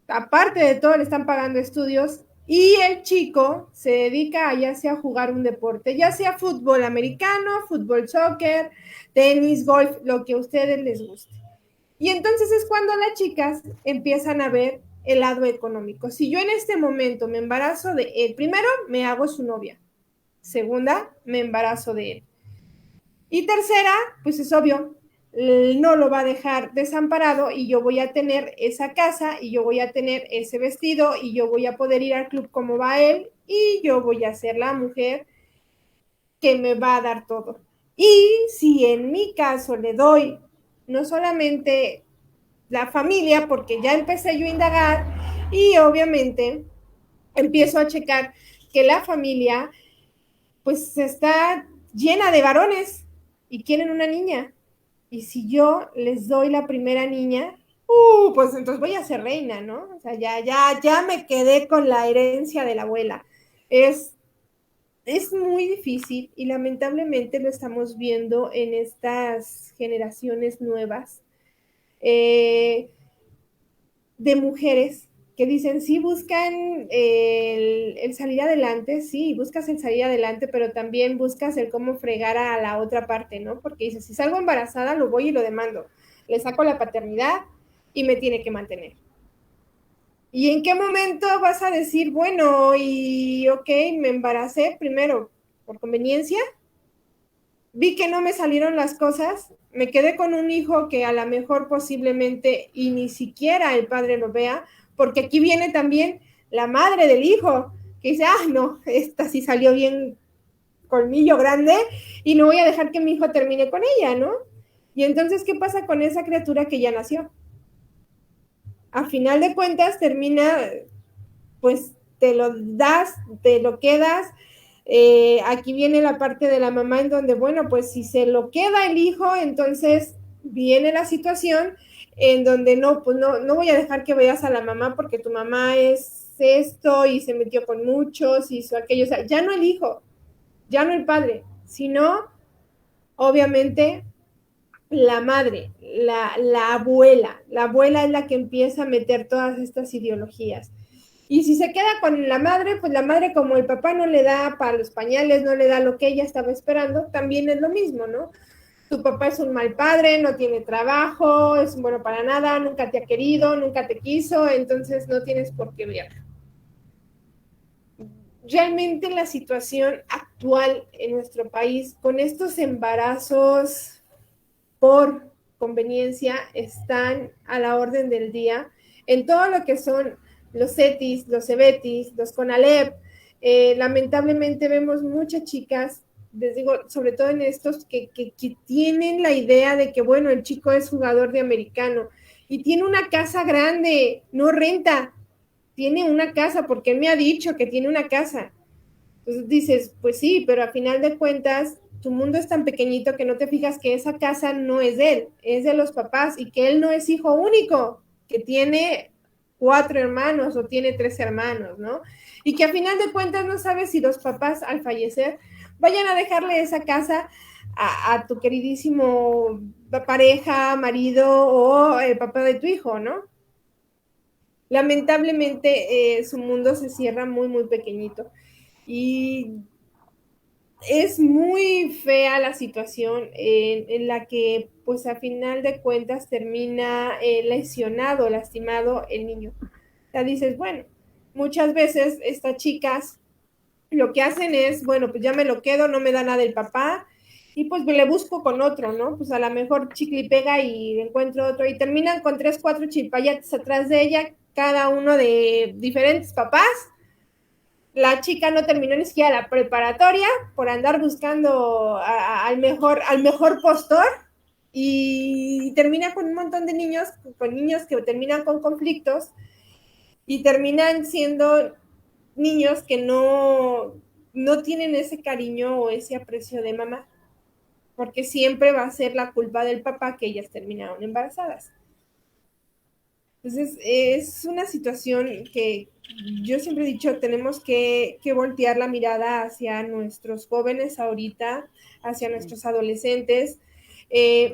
aparte de todo le están pagando estudios, y el chico se dedica a ya sea jugar un deporte, ya sea fútbol americano, fútbol soccer, tenis, golf, lo que a ustedes les guste. Y entonces es cuando las chicas empiezan a ver el lado económico. Si yo en este momento me embarazo de él, primero me hago su novia, segunda me embarazo de él. Y tercera, pues es obvio, no lo va a dejar desamparado y yo voy a tener esa casa y yo voy a tener ese vestido y yo voy a poder ir al club como va él y yo voy a ser la mujer que me va a dar todo. Y si en mi caso le doy no solamente la familia, porque ya empecé yo a indagar y obviamente empiezo a checar que la familia pues está llena de varones y quieren una niña. Y si yo les doy la primera niña, pues entonces voy a ser reina, ¿no? O sea, ya me quedé con la herencia de la abuela. Es muy difícil y lamentablemente lo estamos viendo en estas generaciones nuevas de mujeres que dicen, sí, buscan el salir adelante, sí, buscas el salir adelante, pero también buscas el cómo fregar a la otra parte, ¿no? Porque dices, si salgo embarazada, lo voy y lo demando, le saco la paternidad y me tiene que mantener. ¿Y en qué momento vas a decir, bueno, y ok, me embaracé primero por conveniencia, vi que no me salieron las cosas, me quedé con un hijo que a lo mejor posiblemente y ni siquiera el padre lo vea, porque aquí viene también la madre del hijo, que dice, no, esta sí salió bien colmillo grande y no voy a dejar que mi hijo termine con ella, ¿no? Y entonces, ¿qué pasa con esa criatura que ya nació? A final de cuentas termina, pues te lo das, te lo quedas. Aquí viene la parte de la mamá en donde, bueno, pues si se lo queda el hijo, entonces viene la situación en donde no, pues no voy a dejar que veas a la mamá porque tu mamá es esto y se metió con muchos, hizo aquello, o sea, ya no el hijo, ya no el padre, sino obviamente la madre, la abuela es la que empieza a meter todas estas ideologías. Y si se queda con la madre, pues la madre, como el papá no le da para los pañales, no le da lo que ella estaba esperando, también es lo mismo, ¿no? Tu papá es un mal padre, no tiene trabajo, es bueno para nada, nunca te ha querido, nunca te quiso, entonces no tienes por qué verlo. Realmente la situación actual en nuestro país, con estos embarazos por conveniencia, están a la orden del día en todo lo que son los CETIS, los CEBETIS, los CONALEP. Lamentablemente vemos muchas chicas, les digo, sobre todo en estos, que tienen la idea de que, bueno, el chico es jugador de americano y tiene una casa grande, no renta, tiene una casa porque él me ha dicho que tiene una casa. Entonces dices, pues sí, pero a final de cuentas, tu mundo es tan pequeñito que no te fijas que esa casa no es de él, es de los papás y que él no es hijo único, que tiene 4 hermanos o tiene 3 hermanos, ¿no? Y que a final de cuentas no sabes si los papás al fallecer vayan a dejarle esa casa a tu queridísimo pareja, marido o el papá de tu hijo, ¿no? Lamentablemente su mundo se cierra muy, muy pequeñito. Y es muy fea la situación en la que, pues a final de cuentas, termina lesionado, lastimado el niño. O sea, dices, bueno, muchas veces estas chicas lo que hacen es, bueno, pues ya me lo quedo, no me da nada el papá, y pues le busco con otro, ¿no? Pues a lo mejor chicle y pega y encuentro otro, y terminan con 3, 4 chilpayates atrás de ella, cada uno de diferentes papás. La chica no terminó ni siquiera la preparatoria por andar buscando al mejor postor y termina con un montón de niños, con niños que terminan con conflictos y terminan siendo niños que no no tienen ese cariño o ese aprecio de mamá, porque siempre va a ser la culpa del papá que ellas terminaron embarazadas. Entonces, es una situación que yo siempre he dicho, tenemos que voltear la mirada hacia nuestros jóvenes ahorita, hacia nuestros adolescentes,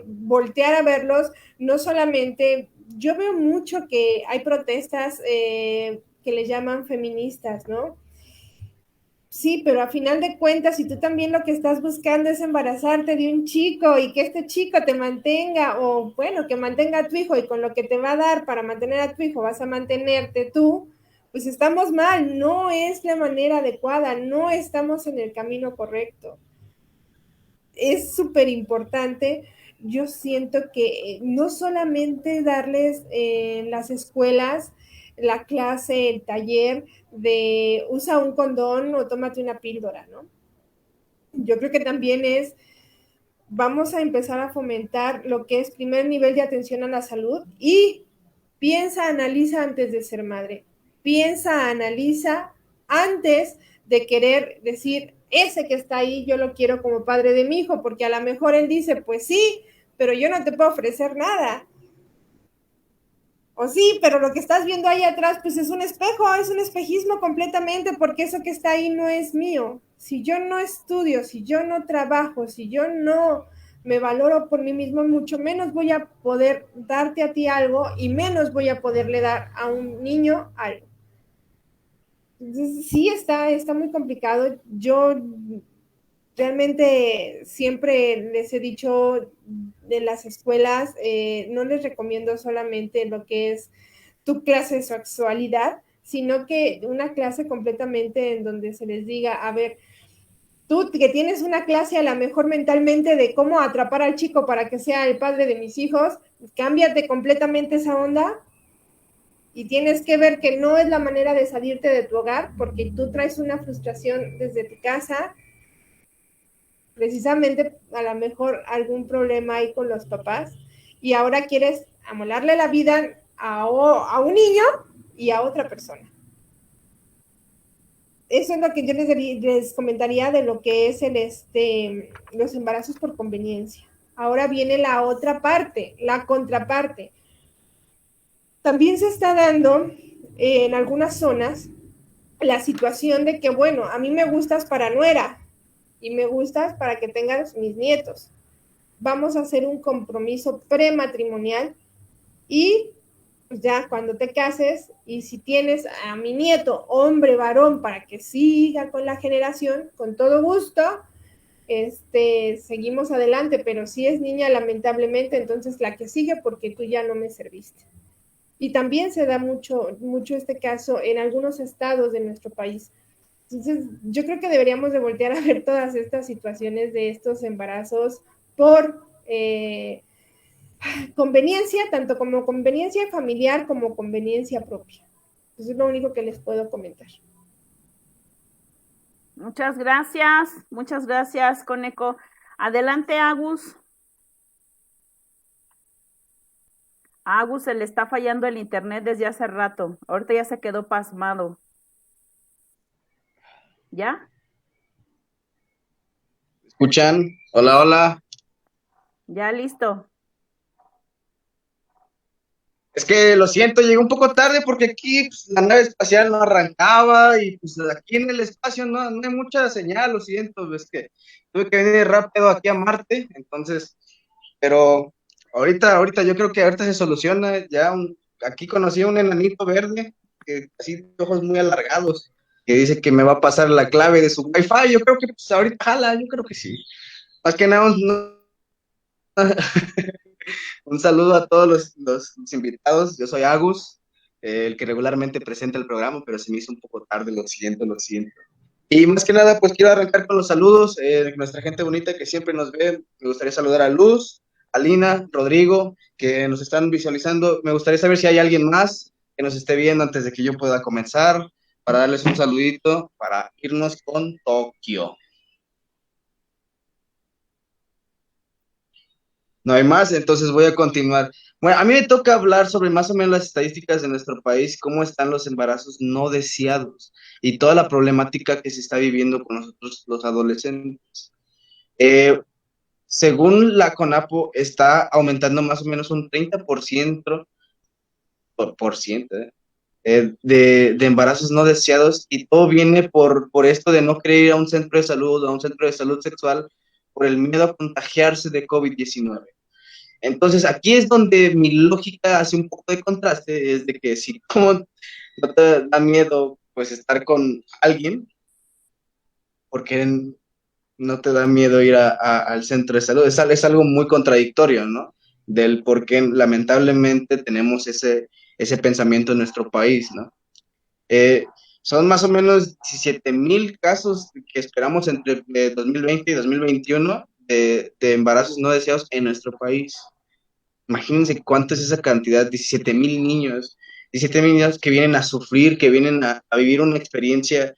voltear a verlos, no solamente, yo veo mucho que hay protestas que le llaman feministas, ¿no? Sí, pero a final de cuentas, si tú también lo que estás buscando es embarazarte de un chico y que este chico te mantenga, o bueno, que mantenga a tu hijo y con lo que te va a dar para mantener a tu hijo vas a mantenerte tú, pues estamos mal, no es la manera adecuada, no estamos en el camino correcto. Es súper importante. Yo siento que no solamente darles en las escuelas la clase, el taller de usa un condón o tómate una píldora, ¿no? Yo creo que también es, vamos a empezar a fomentar lo que es primer nivel de atención a la salud y piensa, analiza antes de ser madre. Piensa, analiza antes de querer decir, ese que está ahí, yo lo quiero como padre de mi hijo, porque a lo mejor él dice, pues sí, pero yo no te puedo ofrecer nada. O sí, pero lo que estás viendo ahí atrás, pues es un espejo, es un espejismo completamente, porque eso que está ahí no es mío. Si yo no estudio, si yo no trabajo, si yo no me valoro por mí mismo, mucho menos voy a poder darte a ti algo y menos voy a poderle dar a un niño algo. Entonces, sí, está muy complicado. Yo realmente siempre les he dicho de las escuelas, no les recomiendo solamente lo que es tu clase de sexualidad, sino que una clase completamente en donde se les diga, a ver, tú que tienes una clase a lo mejor mentalmente de cómo atrapar al chico para que sea el padre de mis hijos, cámbiate completamente esa onda y tienes que ver que no es la manera de salirte de tu hogar porque tú traes una frustración desde tu casa, precisamente a lo mejor algún problema ahí con los papás y ahora quieres amolarle la vida a un niño y a otra persona. Eso es lo que yo les comentaría de lo que es los embarazos por conveniencia. Ahora viene la otra parte, la contraparte. También se está dando en algunas zonas la situación de que, bueno, a mí me gustas para nuera y me gustas para que tengas mis nietos. Vamos a hacer un compromiso prematrimonial y pues ya cuando te cases y si tienes a mi nieto, hombre, varón, para que siga con la generación, con todo gusto, seguimos adelante, pero si es niña, lamentablemente, entonces la que sigue porque tú ya no me serviste. Y también se da mucho este caso en algunos estados de nuestro país. Entonces, yo creo que deberíamos de voltear a ver todas estas situaciones de estos embarazos por conveniencia, tanto como conveniencia familiar como conveniencia propia. Eso es lo único que les puedo comentar. Muchas gracias, Coneco. Adelante, Agus. A Agus se le está fallando el internet desde hace rato. Ahorita ya se quedó pasmado. ¿Ya? ¿Escuchan? Hola, hola. Ya listo. Es que lo siento, llegué un poco tarde porque aquí pues, la nave espacial no arrancaba y pues aquí en el espacio no hay mucha señal, lo siento, es que tuve que venir rápido aquí a Marte, entonces, pero ahorita yo creo que ahorita se soluciona, aquí conocí a un enanito verde, que así de ojos muy alargados, que dice que me va a pasar la clave de su Wi-Fi, yo creo que pues ahorita jala, yo creo que sí. Más que nada, un saludo a todos los invitados. Yo soy Agus, el que regularmente presenta el programa, pero se me hizo un poco tarde, lo siento, lo siento. Y más que nada, pues quiero arrancar con los saludos. Nuestra gente bonita que siempre nos ve. Me gustaría saludar a Luz, a Lina, Rodrigo, que nos están visualizando. Me gustaría saber si hay alguien más que nos esté viendo antes de que yo pueda comenzar, para darles un saludito, para irnos con Tokio. no hay más, entonces voy a continuar. Bueno, a mí me toca hablar sobre más o menos las estadísticas de nuestro país, cómo están los embarazos no deseados y toda la problemática que se está viviendo con nosotros los adolescentes. Eh, Según la CONAPO, está aumentando más o menos un 30% por ciento, de embarazos no deseados, y todo viene por esto de no querer ir a un centro de salud o a un centro de salud sexual por el miedo a contagiarse de COVID-19. Entonces, aquí es donde mi lógica hace un poco de contraste, es de que si como no te da miedo pues estar con alguien, porque no te da miedo ir al centro de salud. Es algo muy contradictorio, ¿no? Del por qué lamentablemente tenemos ese pensamiento en nuestro país, ¿no? Eh, Son más o menos 17,000 casos que esperamos entre 2020 y 2021 de embarazos no deseados en nuestro país. Imagínense cuánto es esa cantidad, 17,000 niños que vienen a sufrir, que vienen a vivir una experiencia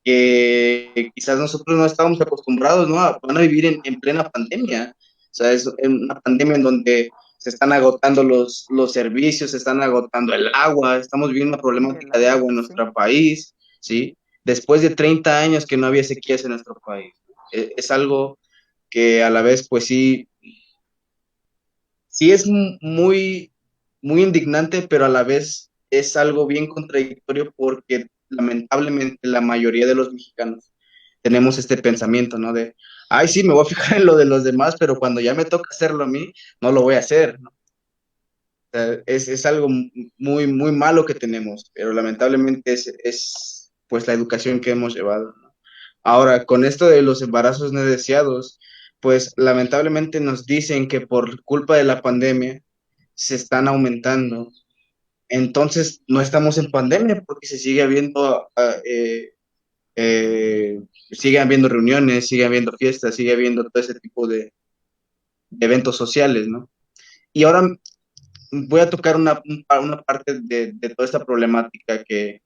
que quizás nosotros no estábamos acostumbrados, ¿no? Van a vivir en plena pandemia. O sea, es en una pandemia en donde se están agotando los servicios, se están agotando el agua, estamos viviendo una problemática de agua en Sí. nuestro país, ¿sí? Después de 30 años que no había sequías en nuestro país. Es algo que a la vez, pues sí es muy, muy indignante, pero a la vez es algo bien contradictorio porque lamentablemente la mayoría de los mexicanos tenemos este pensamiento, ¿no? De, ay, sí, me voy a fijar en lo de los demás, pero cuando ya me toca hacerlo a mí, no lo voy a hacer, ¿no? O sea, es algo muy, muy malo que tenemos, pero lamentablemente es pues la educación que hemos llevado, ¿no? Ahora, con esto de los embarazos no deseados, pues lamentablemente nos dicen que por culpa de la pandemia se están aumentando. Entonces, no estamos en pandemia porque se sigue habiendo, eh, sigue habiendo reuniones, sigue habiendo fiestas, sigue habiendo todo ese tipo de eventos sociales, ¿no? Y ahora voy a tocar una parte de toda esta problemática que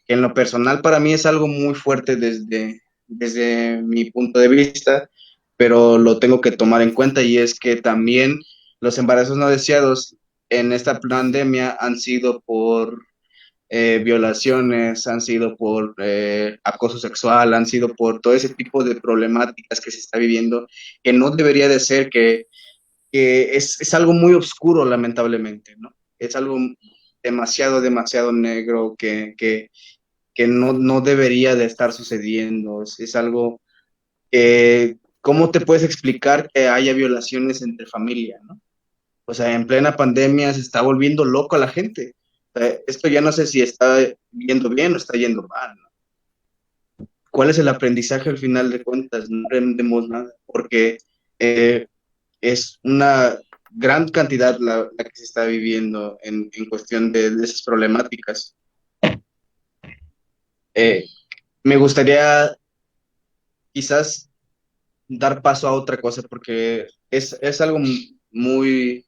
en lo personal para mí es algo muy fuerte desde mi punto de vista, pero lo tengo que tomar en cuenta, y es que también los embarazos no deseados en esta pandemia han sido por violaciones, han sido por acoso sexual, han sido por todo ese tipo de problemáticas que se está viviendo, que no debería de ser, que es algo muy oscuro, lamentablemente, ¿no? Es algo demasiado, demasiado negro que no debería de estar sucediendo. Es algo que, ¿cómo te puedes explicar que haya violaciones entre familia, ¿no? O sea, en plena pandemia se está volviendo loco a la gente. O sea, esto ya no sé si está yendo bien o está yendo mal, ¿no? ¿Cuál es el aprendizaje al final de cuentas? No aprendemos nada, porque eh, es una gran cantidad la que se está viviendo en cuestión de esas problemáticas. Eh, Me gustaría quizás dar paso a otra cosa, porque es algo muy,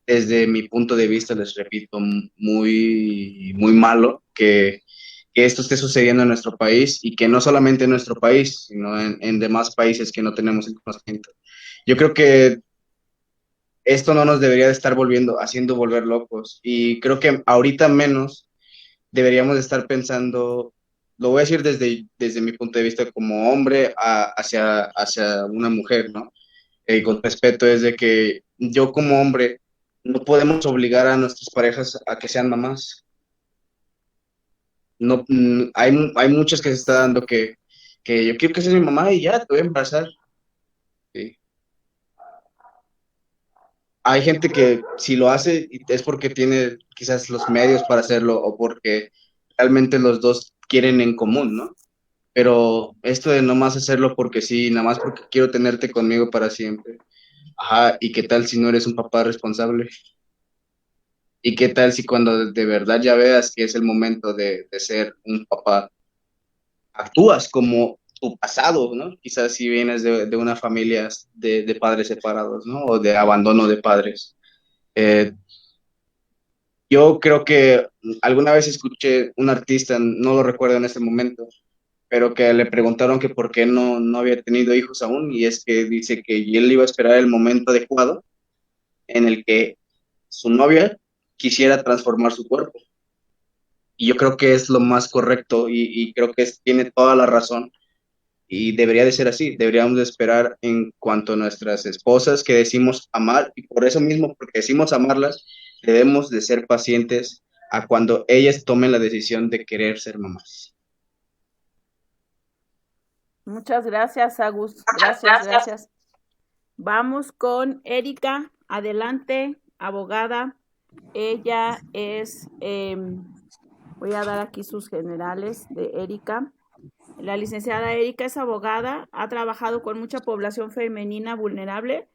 desde mi punto de vista, les repito, muy, muy malo que esto esté sucediendo en nuestro país, y que no solamente en nuestro país, sino en demás países que no tenemos el conocimiento. Yo creo que esto no nos debería de estar haciendo volver locos, y creo que ahorita menos deberíamos de estar pensando, lo voy a decir desde mi punto de vista como hombre hacia una mujer, ¿no? Con respeto, es de que yo como hombre no podemos obligar a nuestras parejas a que sean mamás. No, hay muchas que se está dando que yo quiero que seas mi mamá y ya te voy a embarazar. ¿Sí? Hay gente que si lo hace es porque tiene quizás los medios para hacerlo, o porque realmente los dos quieren en común, ¿no? Pero esto de nomás hacerlo porque sí, nada más porque quiero tenerte conmigo para siempre. Ajá, ¿y qué tal si no eres un papá responsable? ¿Y qué tal si cuando de verdad ya veas que es el momento de ser un papá, actúas como tu pasado, ¿no? Quizás si vienes de una familia de padres separados, ¿no? O de abandono de padres. Eh, yo creo que alguna vez escuché un artista, no lo recuerdo en este momento, pero que le preguntaron que por qué no había tenido hijos aún, y es que dice que él iba a esperar el momento adecuado en el que su novia quisiera transformar su cuerpo. Y yo creo que es lo más correcto y creo que tiene toda la razón y debería de ser así. Deberíamos de esperar en cuanto a nuestras esposas que decimos amar, y por eso mismo, porque decimos amarlas, debemos de ser pacientes a cuando ellas tomen la decisión de querer ser mamás. Muchas gracias, Agus. Gracias. Vamos con Erika. Adelante, abogada. Ella es, voy a dar aquí sus generales de Erika. La licenciada Erika es abogada, ha trabajado con mucha población femenina vulnerable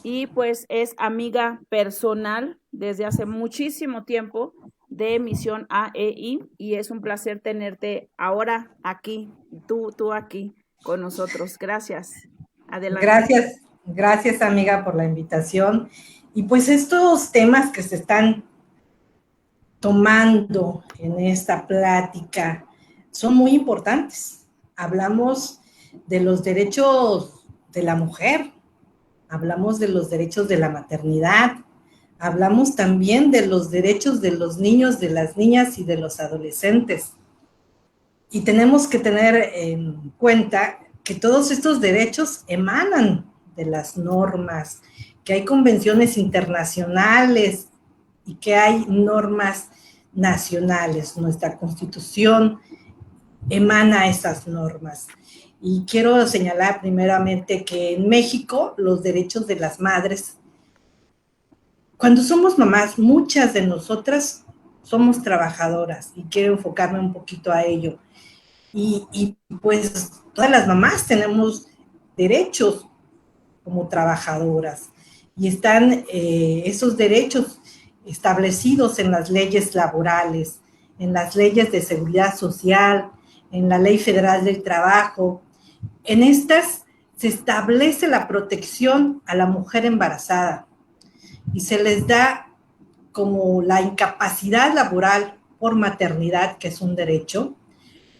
y pues es amiga personal desde hace muchísimo tiempo de Misión AEI, y es un placer tenerte ahora aquí, tú aquí con nosotros. Gracias. Adelante. Gracias amiga por la invitación. Y pues estos temas que se están tomando en esta plática son muy importantes. Hablamos de los derechos de la mujer, hablamos de los derechos de la maternidad, hablamos también de los derechos de los niños, de las niñas y de los adolescentes. Y tenemos que tener en cuenta que todos estos derechos emanan de las normas, que hay convenciones internacionales y que hay normas nacionales. Nuestra Constitución emana esas normas. Y quiero señalar primeramente que en México los derechos de las madres, cuando somos mamás, muchas de nosotras somos trabajadoras, y quiero enfocarme un poquito a ello. Y pues todas las mamás tenemos derechos como trabajadoras, y están esos derechos establecidos en las leyes laborales, en las leyes de seguridad social, en la Ley Federal del Trabajo. En estas se establece la protección a la mujer embarazada y se les da como la incapacidad laboral por maternidad, que es un derecho,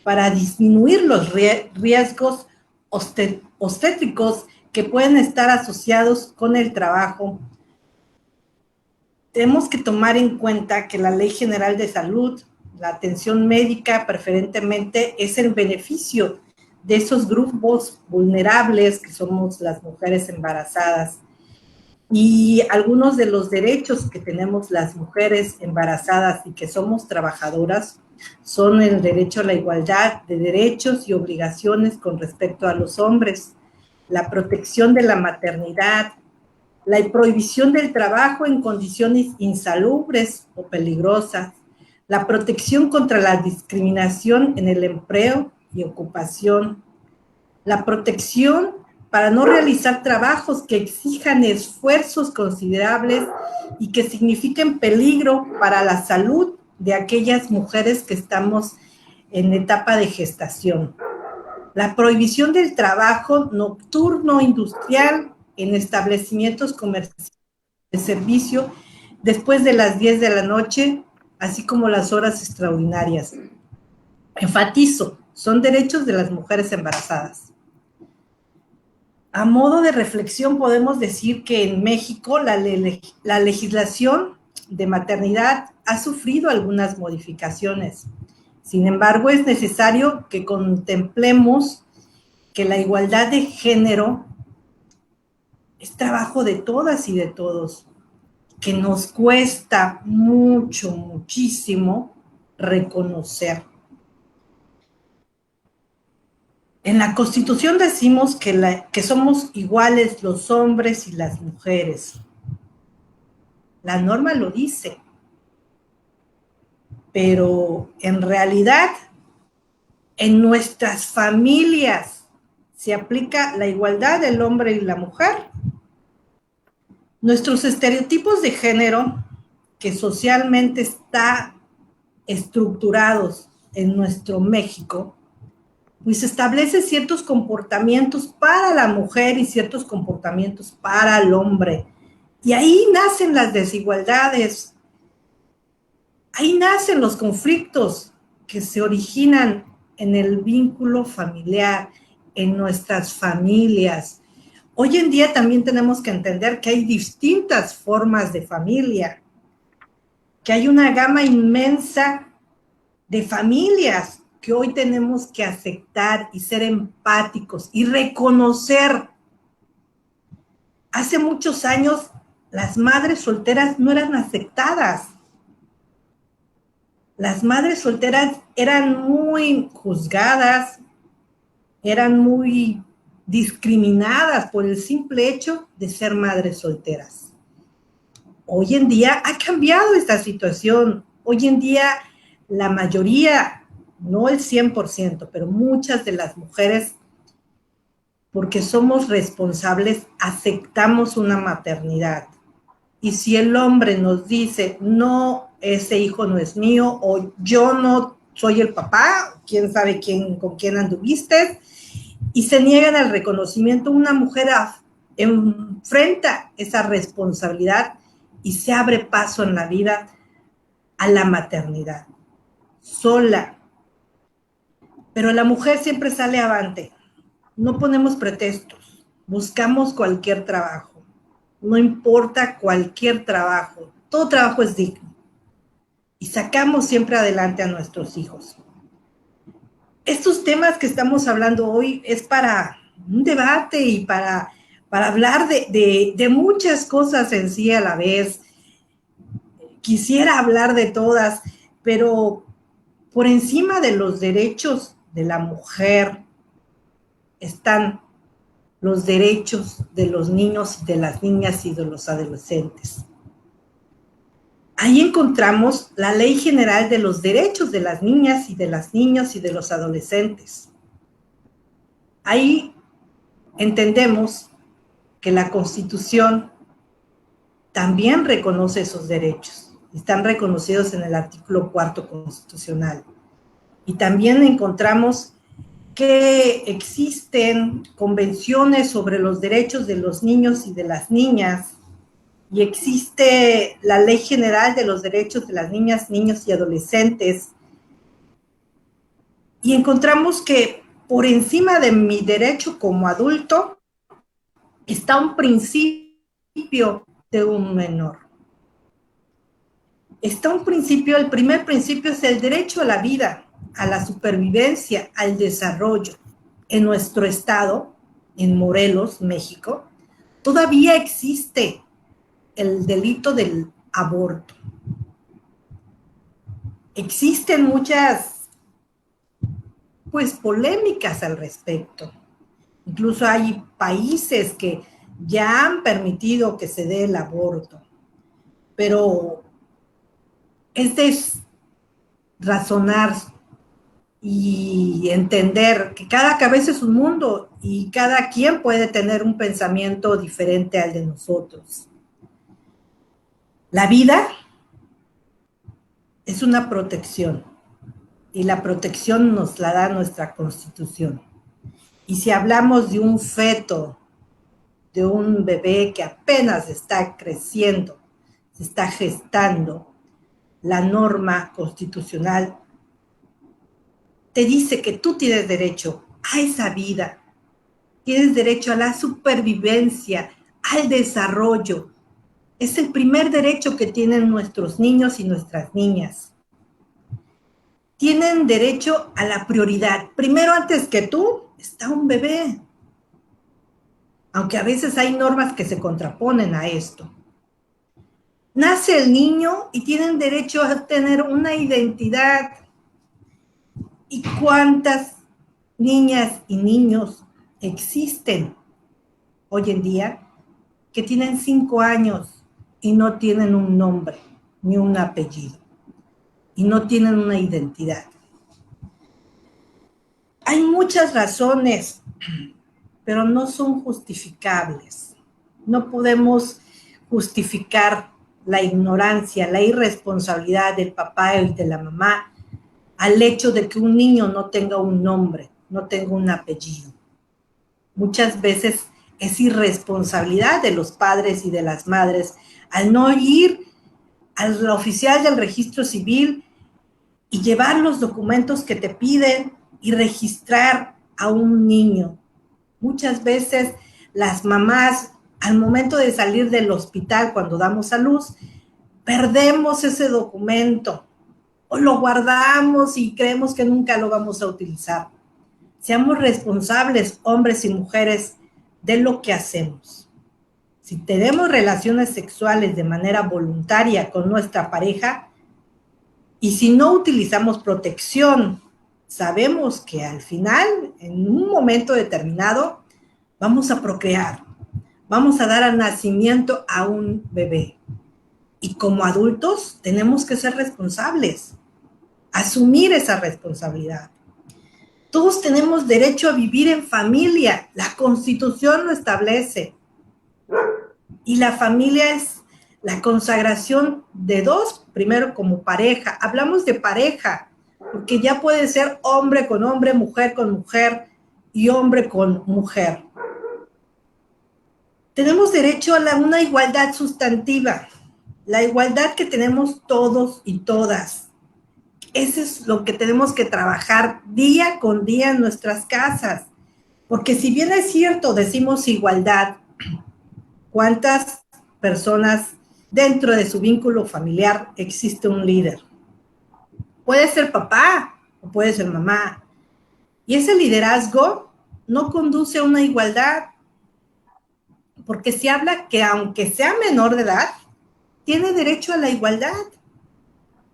para disminuir los riesgos obstétricos que pueden estar asociados con el trabajo. Tenemos que tomar en cuenta que la Ley General de Salud, la atención médica preferentemente, es el beneficio de esos grupos vulnerables que somos las mujeres embarazadas. Y algunos de los derechos que tenemos las mujeres embarazadas y que somos trabajadoras son el derecho a la igualdad de derechos y obligaciones con respecto a los hombres, la protección de la maternidad, la prohibición del trabajo en condiciones insalubres o peligrosas, la protección contra la discriminación en el empleo y ocupación, la protección para no realizar trabajos que exijan esfuerzos considerables y que signifiquen peligro para la salud de aquellas mujeres que estamos en etapa de gestación. La prohibición del trabajo nocturno industrial en establecimientos comerciales de servicio después de las 10 de la noche, así como las horas extraordinarias. Enfatizo, son derechos de las mujeres embarazadas. A modo de reflexión podemos decir que en México la legislación de maternidad ha sufrido algunas modificaciones. Sin embargo, es necesario que contemplemos que la igualdad de género es trabajo de todas y de todos, que nos cuesta muchísimo reconocer. En la Constitución decimos que somos iguales los hombres y las mujeres. La norma lo dice, pero en realidad en nuestras familias se aplica la igualdad del hombre y la mujer. Nuestros estereotipos de género, que socialmente está estructurados en nuestro México, pues establece ciertos comportamientos para la mujer y ciertos comportamientos para el hombre. Y ahí nacen las desigualdades, ahí nacen los conflictos que se originan en el vínculo familiar, en nuestras familias. Hoy en día también tenemos que entender que hay distintas formas de familia, que hay una gama inmensa de familias que hoy tenemos que aceptar y ser empáticos y reconocer. Hace muchos años las madres solteras no eran aceptadas. Las madres solteras eran muy juzgadas, eran muy discriminadas por el simple hecho de ser madres solteras. Hoy en día ha cambiado esta situación. Hoy en día la mayoría, no el 100%, pero muchas de las mujeres, porque somos responsables, aceptamos una maternidad. Y si el hombre nos dice, no, ese hijo no es mío, o yo no soy el papá, quién sabe con quién anduviste, y se niegan al reconocimiento, una mujer enfrenta esa responsabilidad y se abre paso en la vida a la maternidad, sola. Pero la mujer siempre sale avante. No ponemos pretextos, buscamos cualquier trabajo. No importa cualquier trabajo, todo trabajo es digno. Y sacamos siempre adelante a nuestros hijos. Estos temas que estamos hablando hoy es para un debate y para hablar de muchas cosas en sí a la vez. Quisiera hablar de todas, pero por encima de los derechos de la mujer están los derechos de los niños, de las niñas y de los adolescentes. Ahí encontramos la Ley General de los Derechos de las Niñas y de los Niños y de los Adolescentes. Ahí entendemos que la Constitución también reconoce esos derechos. Están reconocidos en el artículo 4 constitucional. Y también encontramos que existen convenciones sobre los derechos de los niños y de las niñas, y existe la Ley General de los Derechos de las Niñas, Niños y Adolescentes, y encontramos que por encima de mi derecho como adulto está un principio de un menor. Está un principio, el primer principio es el derecho a la vida, a la supervivencia, al desarrollo. En nuestro estado, en Morelos, México, todavía existe el delito del aborto. Existen muchas, polémicas al respecto. Incluso hay países que ya han permitido que se dé el aborto. Pero es de razonar y entender que cada cabeza es un mundo y cada quien puede tener un pensamiento diferente al de nosotros. La vida es una protección y la protección nos la da nuestra Constitución. Y si hablamos de un feto, de un bebé que apenas está creciendo, se está gestando, la norma constitucional te dice que tú tienes derecho a esa vida, tienes derecho a la supervivencia, al desarrollo. Es el primer derecho que tienen nuestros niños y nuestras niñas. Tienen derecho a la prioridad. Primero, antes que tú, está un bebé. Aunque a veces hay normas que se contraponen a esto. Nace el niño y tienen derecho a tener una identidad. ¿Y cuántas niñas y niños existen hoy en día que tienen 5 años y no tienen un nombre ni un apellido y no tienen una identidad? Hay muchas razones, pero no son justificables. No podemos justificar la ignorancia, la irresponsabilidad del papá y de la mamá al hecho de que un niño no tenga un nombre, no tenga un apellido. Muchas veces es irresponsabilidad de los padres y de las madres al no ir al oficial del registro civil y llevar los documentos que te piden y registrar a un niño. Muchas veces las mamás, al momento de salir del hospital, cuando damos a luz, perdemos ese documento o lo guardamos y creemos que nunca lo vamos a utilizar. Seamos responsables, hombres y mujeres, de lo que hacemos. Si tenemos relaciones sexuales de manera voluntaria con nuestra pareja y si no utilizamos protección, sabemos que al final, en un momento determinado, vamos a procrear, vamos a dar al nacimiento a un bebé. Y como adultos tenemos que ser responsables, asumir esa responsabilidad. Todos tenemos derecho a vivir en familia, la Constitución lo establece. Y la familia es la consagración de dos, primero como pareja. Hablamos de pareja, porque ya puede ser hombre con hombre, mujer con mujer y hombre con mujer. Tenemos derecho a una igualdad sustantiva, la igualdad que tenemos todos y todas. Eso es lo que tenemos que trabajar día con día en nuestras casas. Porque si bien es cierto, decimos igualdad, ¿cuántas personas dentro de su vínculo familiar existe un líder? Puede ser papá o puede ser mamá. Y ese liderazgo no conduce a una igualdad, porque se habla que aunque sea menor de edad, tiene derecho a la igualdad.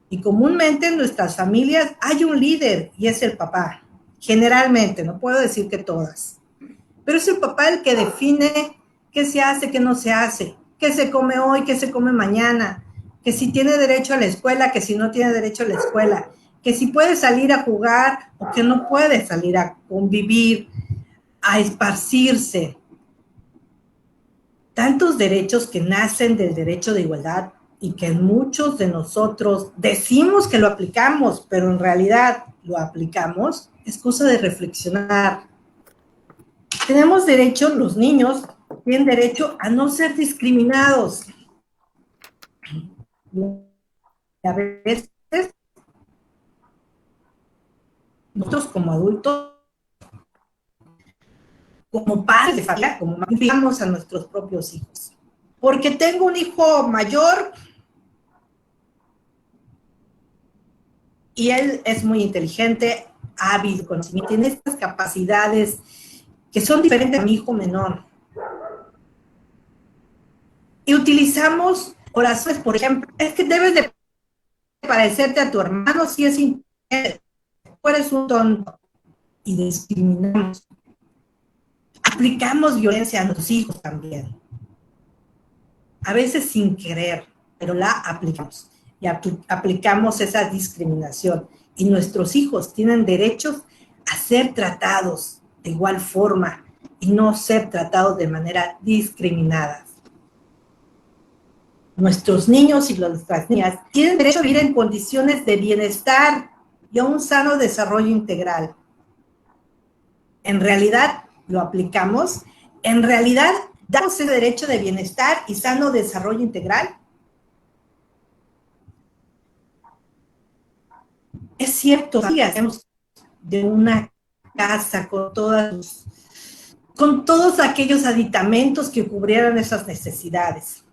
Y comúnmente en nuestras familias hay un líder y es el papá. Generalmente, no puedo decir que todas. Pero es el papá el que define qué se hace, qué no se hace, qué se come hoy, qué se come mañana, que si tiene derecho a la escuela, que si no tiene derecho a la escuela, que si puede salir a jugar o que no puede salir a convivir, a esparcirse. Tantos derechos que nacen del derecho de igualdad y que muchos de nosotros decimos que lo aplicamos, pero en realidad lo aplicamos, es cosa de reflexionar. Tenemos derecho, los niños tienen derecho a no ser discriminados. Y a veces, nosotros como adultos, como padres de familia, como mamás, a nuestros propios hijos. Porque tengo un hijo mayor y él es muy inteligente, hábil, conocimiento, tiene estas capacidades que son diferentes a mi hijo menor. Y utilizamos oraciones, por ejemplo, es que debes de parecerte a tu hermano si es inteligente, tú eres un tonto. Y discriminamos. Aplicamos violencia a nuestros hijos también. A veces sin querer, pero la aplicamos. Y aplicamos esa discriminación. Y nuestros hijos tienen derechos a ser tratados de igual forma y no ser tratados de manera discriminada. Nuestros niños y nuestras niñas tienen derecho a vivir en condiciones de bienestar y a un sano desarrollo integral. En realidad, lo aplicamos. En realidad, damos ese derecho de bienestar y sano desarrollo integral. Es cierto, sí, hacemos de una casa con todos aquellos aditamentos que cubrieran esas necesidades.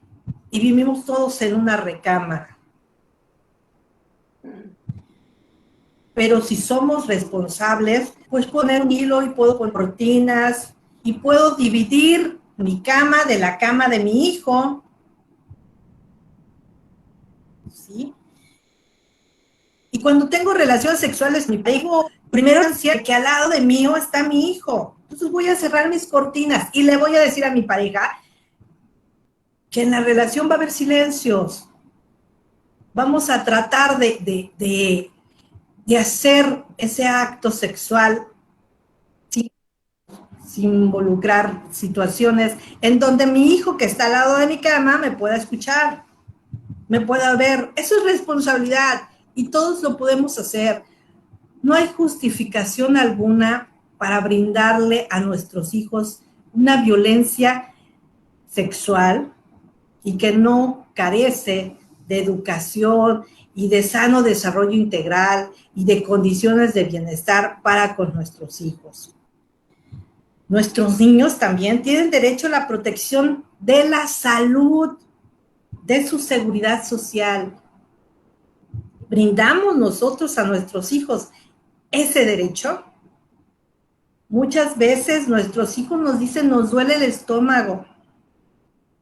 Y vivimos todos en una recámara. Pero si somos responsables, pues poner un hilo y puedo poner cortinas y puedo dividir mi cama de la cama de mi hijo. ¿Sí? Y cuando tengo relaciones sexuales, mi hijo, primero decía que al lado de mí está mi hijo. Entonces voy a cerrar mis cortinas y le voy a decir a mi pareja que en la relación va a haber silencios. Vamos a tratar de hacer ese acto sexual sin involucrar situaciones en donde mi hijo que está al lado de mi cama me pueda escuchar, me pueda ver. Eso es responsabilidad y todos lo podemos hacer. No hay justificación alguna para brindarle a nuestros hijos una violencia sexual y que no carece de educación y de sano desarrollo integral y de condiciones de bienestar para con nuestros hijos. Nuestros niños también tienen derecho a la protección de la salud, de su seguridad social. ¿Brindamos nosotros a nuestros hijos ese derecho? Muchas veces nuestros hijos nos dicen, nos duele el estómago.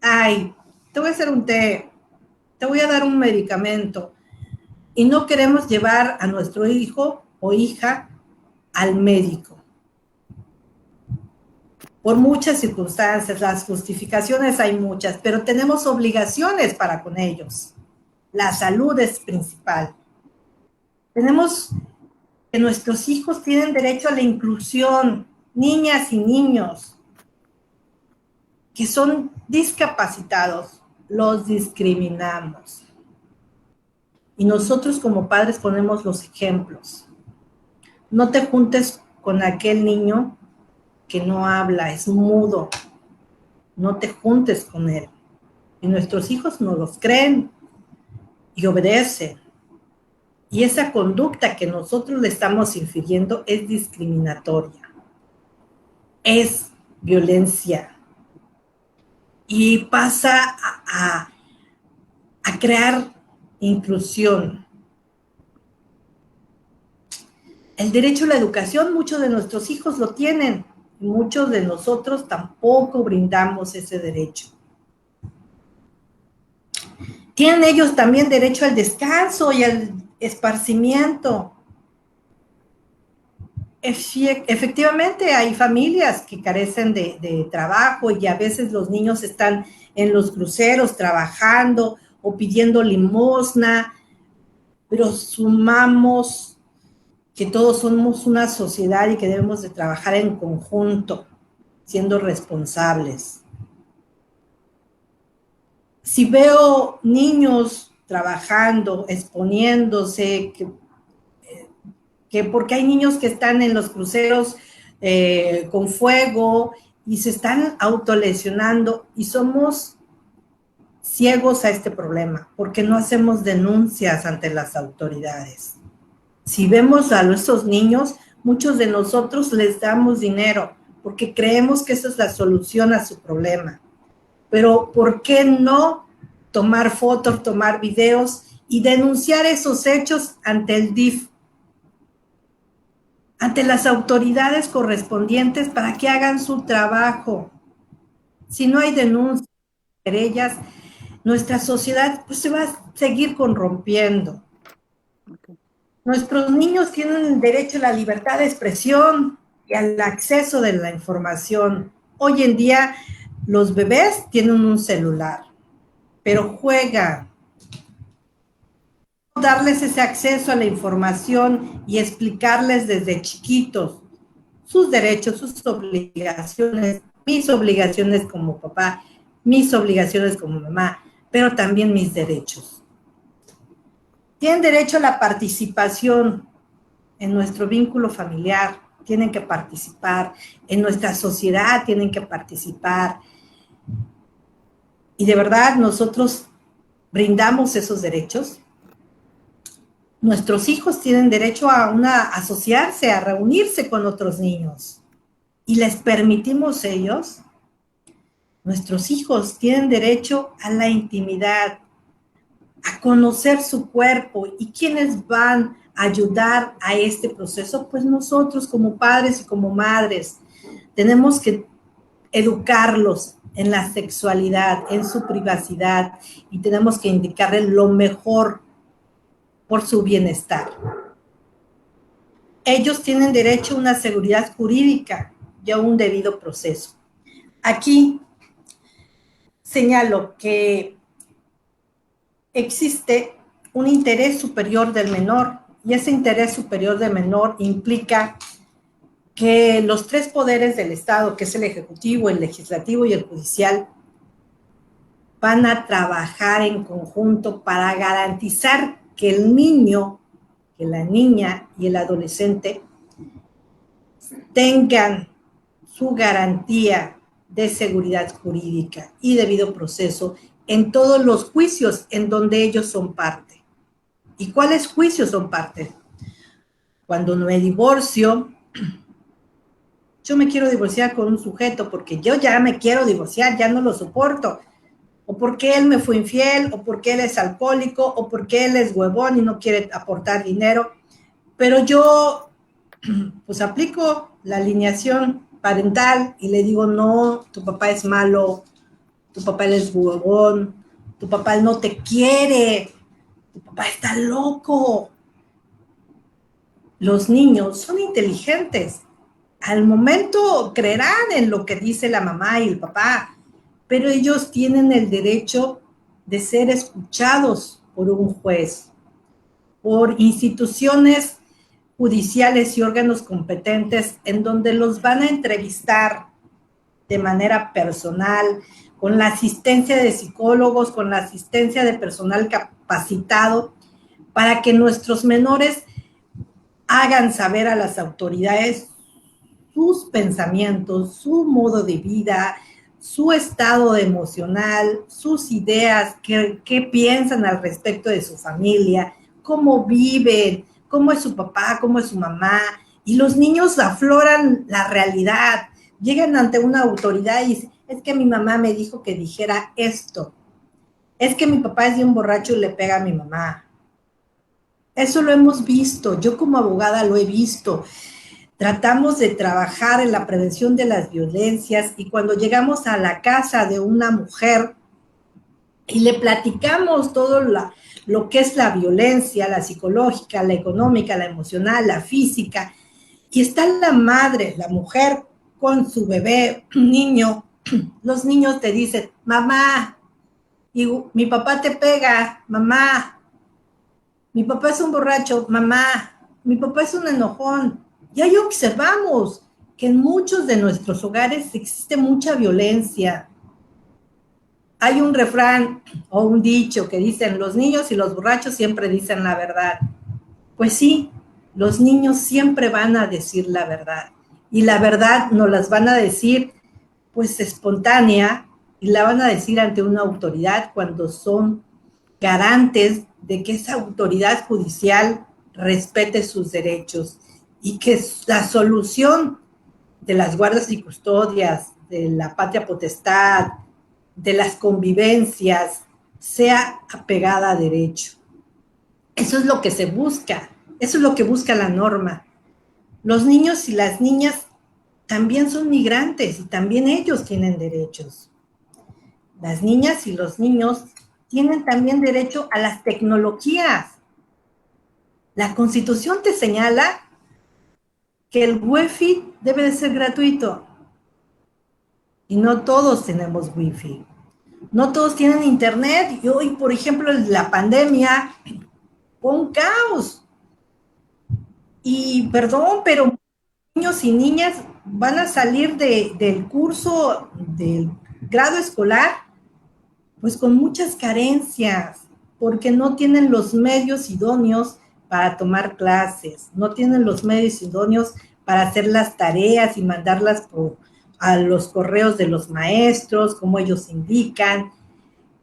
Ay, te voy a hacer un té, te voy a dar un medicamento. Y no queremos llevar a nuestro hijo o hija al médico. Por muchas circunstancias, las justificaciones hay muchas, pero tenemos obligaciones para con ellos. La salud es principal. Tenemos que nuestros hijos tienen derecho a la inclusión, niñas y niños que son discapacitados, los discriminamos. Y nosotros como padres ponemos los ejemplos. No te juntes con aquel niño que no habla, es mudo. No te juntes con él. Y nuestros hijos no los creen y obedecen. Y esa conducta que nosotros le estamos infiriendo es discriminatoria. Es violencia. Y pasa a crear inclusión. El derecho a la educación, muchos de nuestros hijos lo tienen. Muchos de nosotros tampoco brindamos ese derecho. Tienen ellos también derecho al descanso y al esparcimiento. Efectivamente, hay familias que carecen de trabajo y a veces los niños están en los cruceros trabajando o pidiendo limosna, pero sumamos que todos somos una sociedad y que debemos de trabajar en conjunto, siendo responsables. Si veo niños trabajando, exponiéndose, que porque hay niños que están en los cruceros con fuego y se están autolesionando y somos ciegos a este problema porque no hacemos denuncias ante las autoridades. Si vemos a nuestros niños, muchos de nosotros les damos dinero porque creemos que esa es la solución a su problema. Pero ¿por qué no tomar fotos, tomar videos y denunciar esos hechos ante el DIF? Ante las autoridades correspondientes para que hagan su trabajo. Si no hay denuncias, querellas, nuestra sociedad pues, se va a seguir corrompiendo. Okay. Nuestros niños tienen derecho a la libertad de expresión y al acceso de la información. Hoy en día los bebés tienen un celular, pero juegan. Darles ese acceso a la información y explicarles desde chiquitos sus derechos, sus obligaciones, mis obligaciones como papá, mis obligaciones como mamá, pero también mis derechos. Tienen derecho a la participación en nuestro vínculo familiar, tienen que participar, en nuestra sociedad tienen que participar. Y de verdad nosotros brindamos esos derechos. Nuestros hijos tienen derecho a asociarse, a reunirse con otros niños. Y les permitimos ellos. Nuestros hijos tienen derecho a la intimidad, a conocer su cuerpo. ¿Y quiénes van a ayudar a este proceso? Pues nosotros como padres y como madres tenemos que educarlos en la sexualidad, en su privacidad y tenemos que indicarles lo mejor por su bienestar. Ellos tienen derecho a una seguridad jurídica y a un debido proceso. Aquí señalo que existe un interés superior del menor y ese interés superior del menor implica que los tres poderes del Estado, que es el Ejecutivo, el Legislativo y el Judicial, van a trabajar en conjunto para garantizar que el niño, que la niña y el adolescente tengan su garantía de seguridad jurídica y debido proceso en todos los juicios en donde ellos son parte. ¿Y cuáles juicios son parte? Cuando me divorcio, yo me quiero divorciar con un sujeto porque yo ya me quiero divorciar, ya no lo soporto. O porque él me fue infiel, o porque él es alcohólico, o porque él es huevón y no quiere aportar dinero. Pero yo, pues aplico la alineación parental y le digo, no, tu papá es malo, tu papá es huevón, tu papá no te quiere, tu papá está loco. Los niños son inteligentes. Al momento creerán en lo que dice la mamá y el papá, pero ellos tienen el derecho de ser escuchados por un juez, por instituciones judiciales y órganos competentes en donde los van a entrevistar de manera personal, con la asistencia de psicólogos, con la asistencia de personal capacitado, para que nuestros menores hagan saber a las autoridades sus pensamientos, su modo de vida, su estado emocional, sus ideas, qué piensan al respecto de su familia, cómo viven, cómo es su papá, cómo es su mamá. Y los niños afloran la realidad, llegan ante una autoridad y dicen, es que mi mamá me dijo que dijera esto, es que mi papá es de un borracho y le pega a mi mamá. Eso lo hemos visto, yo como abogada lo he visto. Tratamos de trabajar en la prevención de las violencias y cuando llegamos a la casa de una mujer y le platicamos todo lo que es la violencia, la psicológica, la económica, la emocional, la física, y está la madre, la mujer con su bebé, un niño, los niños te dicen, mamá, y mi papá te pega, mamá, mi papá es un borracho, mamá, mi papá es un enojón. Y ahí observamos que en muchos de nuestros hogares existe mucha violencia. Hay un refrán o un dicho que dicen, los niños y los borrachos siempre dicen la verdad. Pues sí, los niños siempre van a decir la verdad. Y la verdad nos las van a decir pues espontánea y la van a decir ante una autoridad cuando son garantes de que esa autoridad judicial respete sus derechos y que la solución de las guardas y custodias, de la patria potestad, de las convivencias, sea apegada a derecho. Eso es lo que se busca, eso es lo que busca la norma. Los niños y las niñas también son migrantes y también ellos tienen derechos. Las niñas y los niños tienen también derecho a las tecnologías. La Constitución te señala que el Wi-Fi debe de ser gratuito. Y no todos tenemos Wi-Fi. No todos tienen internet. Y hoy, por ejemplo, la pandemia fue un caos. Y perdón, pero niños y niñas van a salir del curso del grado escolar pues con muchas carencias, porque no tienen los medios idóneos para tomar clases, no tienen los medios idóneos para hacer las tareas y mandarlas a los correos de los maestros, como ellos indican.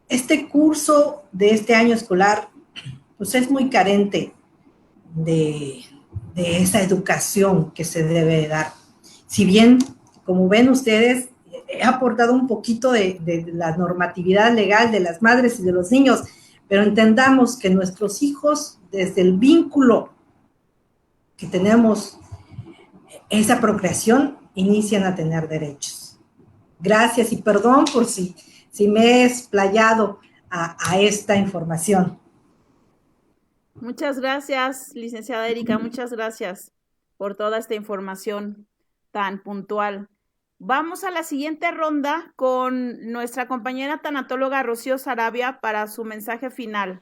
Este curso de este año escolar, pues es muy carente de esa educación que se debe dar. Si bien, como ven ustedes, he aportado un poquito de la normatividad legal de las madres y de los niños, pero entendamos que nuestros hijos, desde el vínculo que tenemos, esa procreación, inician a tener derechos. Gracias y perdón por si me he explayado a esta información. Muchas gracias, licenciada Erika, muchas gracias por toda esta información tan puntual. Vamos a la siguiente ronda con nuestra compañera tanatóloga Rocío Sarabia para su mensaje final.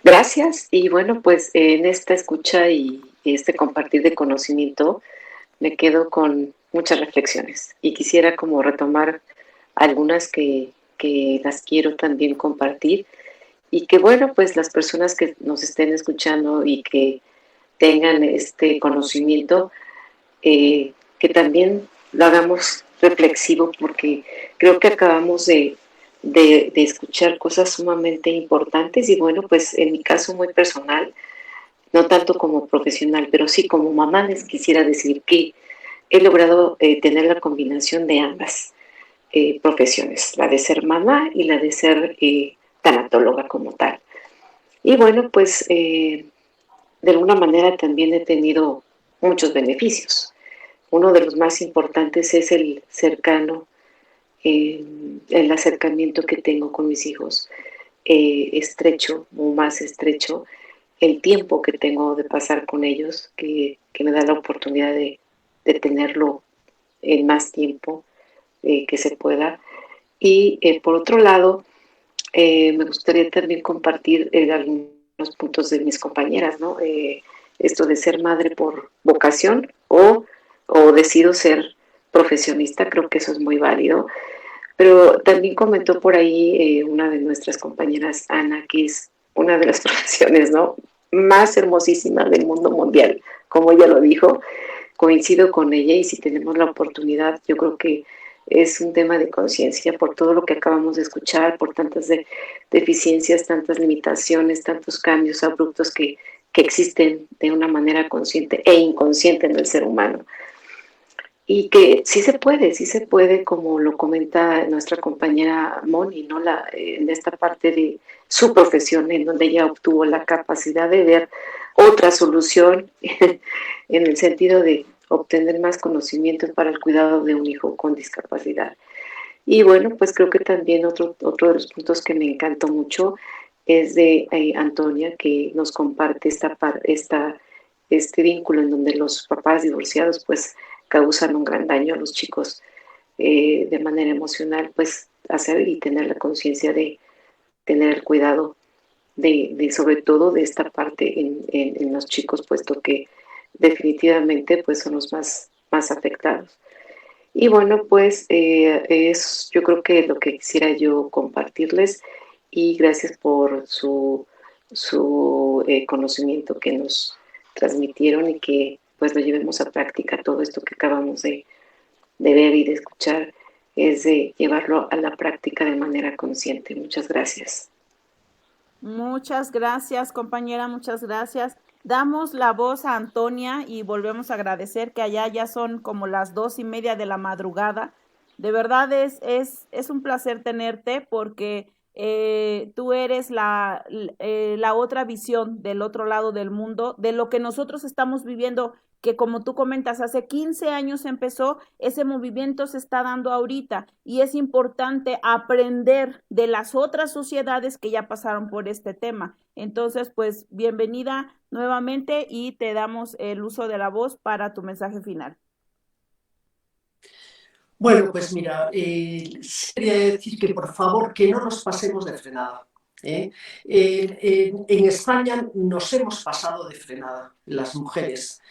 Gracias. Y bueno, pues en esta escucha y este compartir de conocimiento me quedo con muchas reflexiones y quisiera como retomar algunas que las quiero también compartir y que bueno, pues las personas que nos estén escuchando y que tengan este conocimiento, que también lo hagamos reflexivo porque creo que acabamos de de escuchar cosas sumamente importantes y bueno, pues en mi caso muy personal, no tanto como profesional, pero sí como mamá les quisiera decir que he logrado tener la combinación de ambas profesiones, la de ser mamá y la de ser tanatóloga como tal. Y bueno, pues de alguna manera también he tenido muchos beneficios. Uno de los más importantes es el cercano, el acercamiento que tengo con mis hijos, estrecho o más estrecho, el tiempo que tengo de pasar con ellos, que me da la oportunidad de tenerlo en más tiempo que se pueda. Y por otro lado, me gustaría también compartir algunos puntos de mis compañeras, ¿no? Esto de ser madre por vocación o decido ser profesionista, creo que eso es muy válido. Pero también comentó por ahí una de nuestras compañeras, Ana, que es una de las profesiones, ¿no?, más hermosísimas del mundo mundial, como ella lo dijo. Coincido con ella y si tenemos la oportunidad, yo creo que es un tema de conciencia por todo lo que acabamos de escuchar, por tantas deficiencias, tantas limitaciones, tantos cambios abruptos que existen de una manera consciente e inconsciente en el ser humano. Y que sí se puede, como lo comenta nuestra compañera Moni, ¿no? En esta parte de su profesión, en donde ella obtuvo la capacidad de ver otra solución en el sentido de obtener más conocimiento para el cuidado de un hijo con discapacidad. Y bueno, pues creo que también otro de los puntos que me encantó mucho es de Antonia, que nos comparte este vínculo en donde los papás divorciados pues causan un gran daño a los chicos de manera emocional, pues hacer y tener la conciencia de tener el cuidado de sobre todo de esta parte en los chicos, puesto que definitivamente pues son los más afectados. Y bueno, pues es yo creo que lo que quisiera yo compartirles y gracias por su conocimiento que nos transmitieron y que pues lo llevemos a práctica. Todo esto que acabamos de ver y de escuchar es de llevarlo a la práctica de manera consciente. Muchas gracias. Muchas gracias, compañera, muchas gracias. Damos la voz a Antonia y volvemos a agradecer que allá ya son como las 2:30 de la madrugada. De verdad es un placer tenerte porque tú eres la otra visión del otro lado del mundo, de lo que nosotros estamos viviendo, que como tú comentas, hace 15 años empezó, ese movimiento se está dando ahorita y es importante aprender de las otras sociedades que ya pasaron por este tema. Entonces, pues bienvenida nuevamente y te damos el uso de la voz para tu mensaje final. Bueno, pues mira, quería decir que por favor que no nos pasemos de frenada. En España nos hemos pasado de frenada, las mujeres.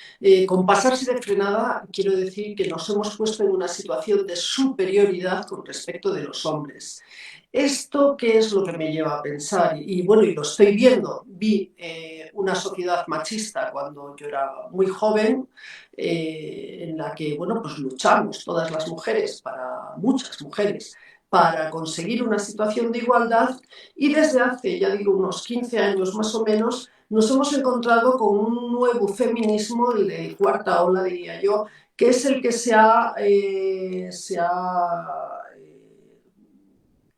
Con pasarse de frenada quiero decir que nos hemos puesto en una situación de superioridad con respecto de los hombres. ¿Esto qué es lo que me lleva a pensar? Y bueno, y lo estoy viendo. Vi una sociedad machista cuando yo era muy joven, en la que, bueno, pues luchamos todas las mujeres, muchas mujeres, para conseguir una situación de igualdad y desde hace, ya digo, unos 15 años más o menos, nos hemos encontrado con un nuevo feminismo, el de cuarta ola, diría yo, que es el que se ha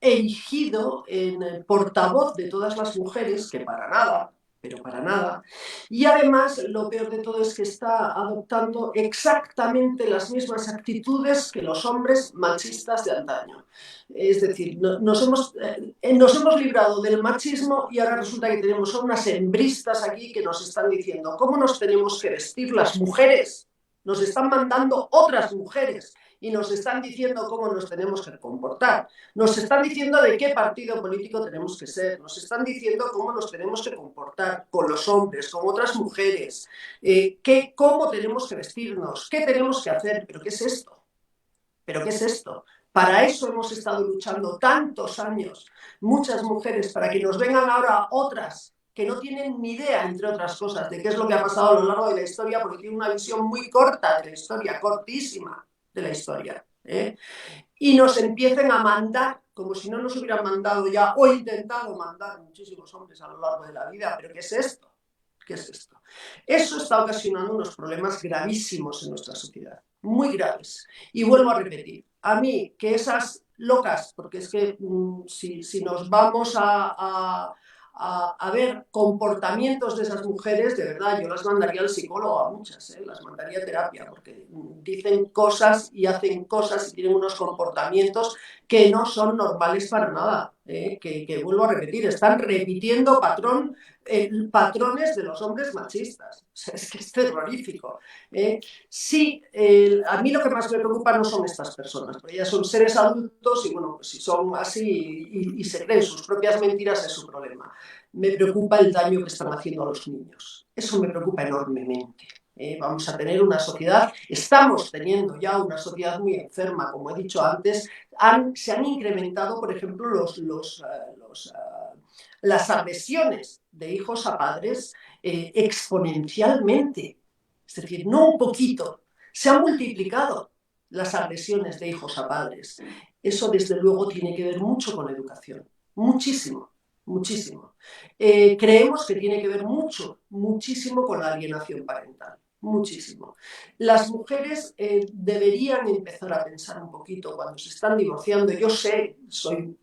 erigido en el portavoz de todas las mujeres, que para nada, pero para nada. Y además, lo peor de todo es que está adoptando exactamente las mismas actitudes que los hombres machistas de antaño. Es decir, nos hemos librado del machismo y ahora resulta que tenemos a unas hembristas aquí que nos están diciendo cómo nos tenemos que vestir las mujeres. Nos están mandando otras mujeres y nos están diciendo cómo nos tenemos que comportar. Nos están diciendo de qué partido político tenemos que ser. Nos están diciendo cómo nos tenemos que comportar con los hombres, con otras mujeres, cómo tenemos que vestirnos, qué tenemos que hacer. ¿Pero qué es esto? ¿Pero qué es esto? Para eso hemos estado luchando tantos años, muchas mujeres, para que nos vengan ahora otras que no tienen ni idea, entre otras cosas, de qué es lo que ha pasado a lo largo de la historia, porque tienen una visión muy corta de la historia, cortísima de la historia. Y nos empiecen a mandar, como si no nos hubieran mandado ya, o intentado mandar muchísimos hombres a lo largo de la vida. ¿Pero qué es esto? ¿Qué es esto? Eso está ocasionando unos problemas gravísimos en nuestra sociedad, muy graves. Y vuelvo a repetir, a mí que esas locas, porque es que si nos vamos a ver comportamientos de esas mujeres, de verdad, yo las mandaría al psicólogo a muchas, las mandaría a terapia, porque dicen cosas y hacen cosas y tienen unos comportamientos que no son normales para nada, que vuelvo a repetir, están repitiendo patrones de los hombres machistas. O sea, es que es terrorífico. Sí, a mí lo que más me preocupa no son estas personas, porque ellas son seres adultos y bueno, pues si son así y se creen sus propias mentiras es su problema. Me preocupa el daño que están haciendo a los niños. Eso me preocupa enormemente. Vamos a tener una sociedad, estamos teniendo ya una sociedad muy enferma, como he dicho antes. Se han incrementado, por ejemplo, las agresiones de hijos a padres exponencialmente. Es decir, no un poquito, se han multiplicado las agresiones de hijos a padres. Eso, desde luego, tiene que ver mucho con la educación, muchísimo, muchísimo. Creemos que tiene que ver muchísimo con la alienación parental. Muchísimo. Las mujeres deberían empezar a pensar un poquito cuando se están divorciando. Yo soy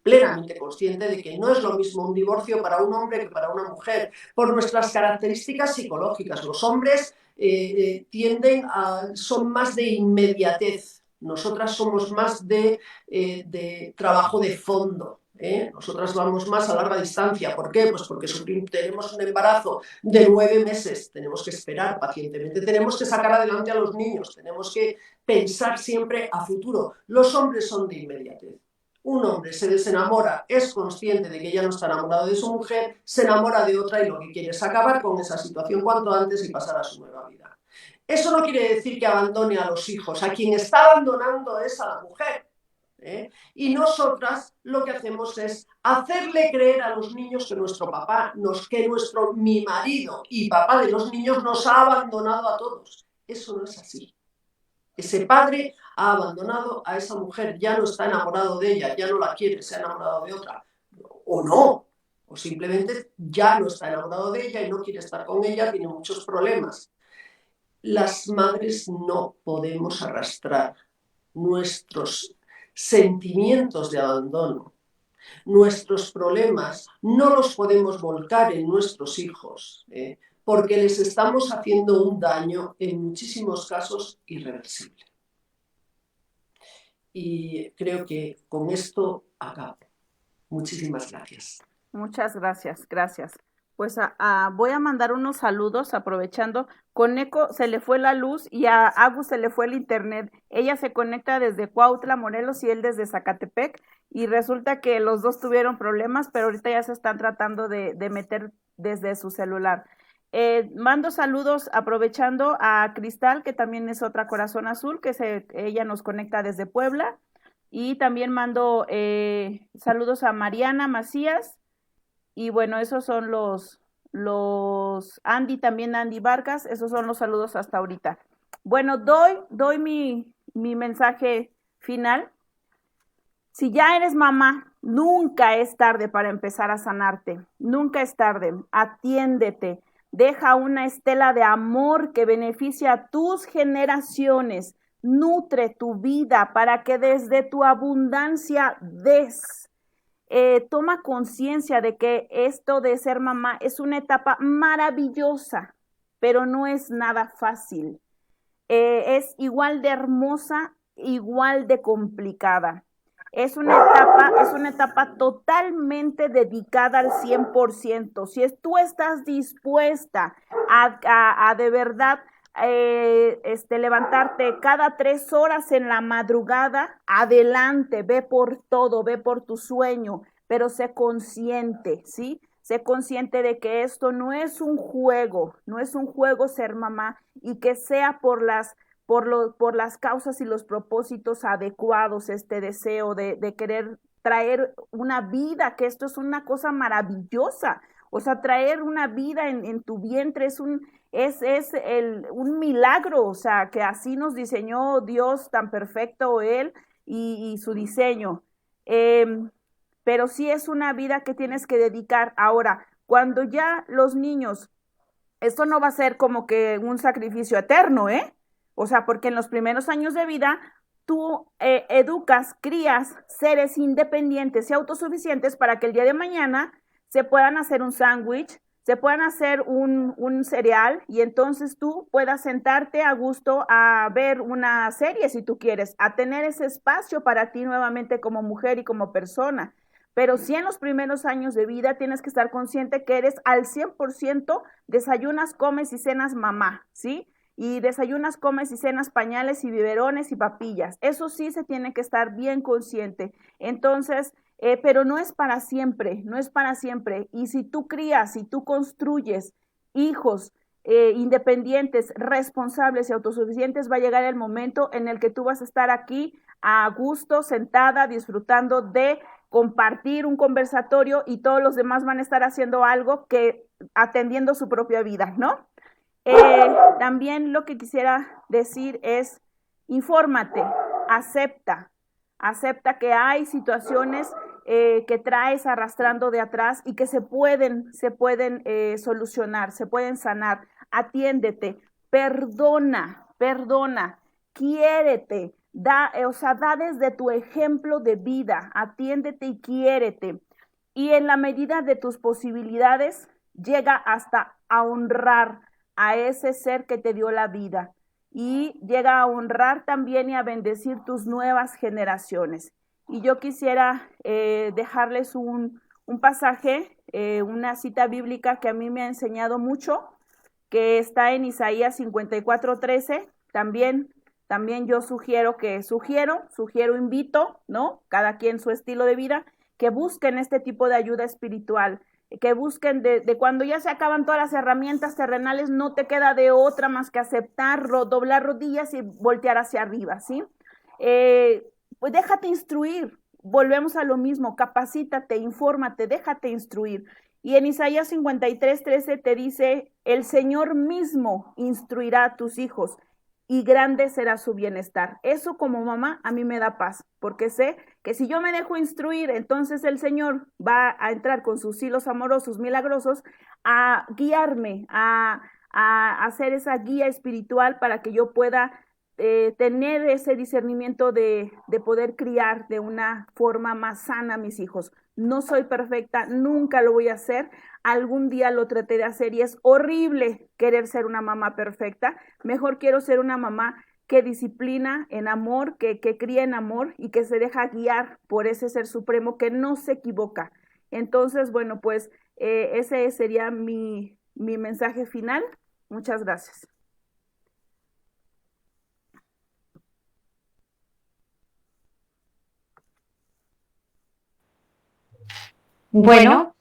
plenamente consciente de que no es lo mismo un divorcio para un hombre que para una mujer, por nuestras características psicológicas. Los hombres son más de inmediatez. Nosotras somos más de trabajo de fondo. Nosotras vamos más a larga distancia. ¿Por qué? Pues porque tenemos un embarazo de 9 meses, tenemos que esperar pacientemente, tenemos que sacar adelante a los niños, tenemos que pensar siempre a futuro. Los hombres son de inmediatez. Un hombre se desenamora, es consciente de que ya no está enamorado de su mujer, se enamora de otra y lo que quiere es acabar con esa situación cuanto antes y pasar a su nueva vida. Eso no quiere decir que abandone a los hijos. A quien está abandonando es a la mujer. Y nosotras lo que hacemos es hacerle creer a los niños que mi marido y papá de los niños nos ha abandonado a todos. Eso no es así. Ese padre ha abandonado a esa mujer, ya no está enamorado de ella, ya no la quiere, se ha enamorado de otra. O no, o simplemente ya no está enamorado de ella y no quiere estar con ella, tiene muchos problemas. Las madres no podemos arrastrar nuestros sentimientos de abandono, nuestros problemas, no los podemos volcar en nuestros hijos, porque les estamos haciendo un daño, en muchísimos casos, irreversible. Y creo que con esto acabo. Muchísimas gracias. Muchas gracias, gracias. Pues voy a mandar unos saludos aprovechando. Con Eco se le fue la luz y a Agus se le fue el internet. Ella se conecta desde Cuautla, Morelos, y él desde Zacatepec. Y resulta que los dos tuvieron problemas, pero ahorita ya se están tratando de meter desde su celular. Mando saludos aprovechando a Cristal, que también es otra Corazón Azul, ella nos conecta desde Puebla. Y también mando saludos a Mariana Macías. Y bueno, esos son los Andy, también Andy Vargas, esos son los saludos hasta ahorita. Bueno, doy mi mensaje final. Si ya eres mamá, nunca es tarde para empezar a sanarte, nunca es tarde, atiéndete, deja una estela de amor que beneficie a tus generaciones, nutre tu vida para que desde tu abundancia des. Toma conciencia de que esto de ser mamá es una etapa maravillosa, pero no es nada fácil. Es igual de hermosa, igual de complicada. Es una etapa totalmente dedicada al 100%. Si tú estás dispuesta a de verdad levantarte cada 3 horas en la madrugada, adelante, ve por todo, ve por tu sueño, pero sé consciente, ¿sí? Sé consciente de que esto no es un juego ser mamá, y que sea por las causas y los propósitos adecuados, este deseo de querer traer una vida, que esto es una cosa maravillosa. O sea, traer una vida en tu vientre es un milagro, o sea, que así nos diseñó Dios tan perfecto, Él, y su diseño. Pero sí es una vida que tienes que dedicar. Ahora, cuando ya los niños, esto no va a ser como que un sacrificio eterno, ¿eh? O sea, porque en los primeros años de vida tú educas, crías seres independientes y autosuficientes para que el día de mañana se puedan hacer un sándwich, se puedan hacer un cereal y entonces tú puedas sentarte a gusto a ver una serie si tú quieres, a tener ese espacio para ti nuevamente como mujer y como persona. Pero sí en los primeros años de vida tienes que estar consciente que eres al 100% desayunas, comes y cenas mamá, ¿sí? Y desayunas, comes y cenas pañales y biberones y papillas. Eso sí se tiene que estar bien consciente. Entonces, pero no es para siempre, no es para siempre. Y si tú crías, si tú construyes hijos independientes, responsables y autosuficientes, va a llegar el momento en el que tú vas a estar aquí a gusto, sentada, disfrutando de compartir un conversatorio y todos los demás van a estar haciendo algo que atendiendo su propia vida, ¿no? También lo que quisiera decir es, infórmate, acepta que hay situaciones que traes arrastrando de atrás y que se pueden solucionar, se pueden sanar. Atiéndete, perdona, quiérete, da desde tu ejemplo de vida, atiéndete y quiérete. Y en la medida de tus posibilidades, llega hasta a honrar a ese ser que te dio la vida y llega a honrar también y a bendecir tus nuevas generaciones. Y yo quisiera dejarles un pasaje, una cita bíblica que a mí me ha enseñado mucho, que está en Isaías 54:13. También yo sugiero, invito, ¿no? Cada quien su estilo de vida, que busquen este tipo de ayuda espiritual, que busquen de cuando ya se acaban todas las herramientas terrenales, no te queda de otra más que aceptarlo, doblar rodillas y voltear hacia arriba, ¿sí? Pues déjate instruir, volvemos a lo mismo, capacítate, infórmate, déjate instruir. Y en Isaías 53:13 te dice, el Señor mismo instruirá a tus hijos y grande será su bienestar. Eso como mamá a mí me da paz, porque sé que si yo me dejo instruir, entonces el Señor va a entrar con sus hilos amorosos, milagrosos, a guiarme, a hacer esa guía espiritual para que yo pueda tener ese discernimiento de poder criar de una forma más sana a mis hijos. No soy perfecta, nunca lo voy a hacer, algún día lo traté de hacer y es horrible querer ser una mamá perfecta. Mejor quiero ser una mamá que disciplina en amor, que cría en amor y que se deja guiar por ese ser supremo que no se equivoca. Entonces, bueno, pues ese sería mi mensaje final. Muchas gracias. Bueno,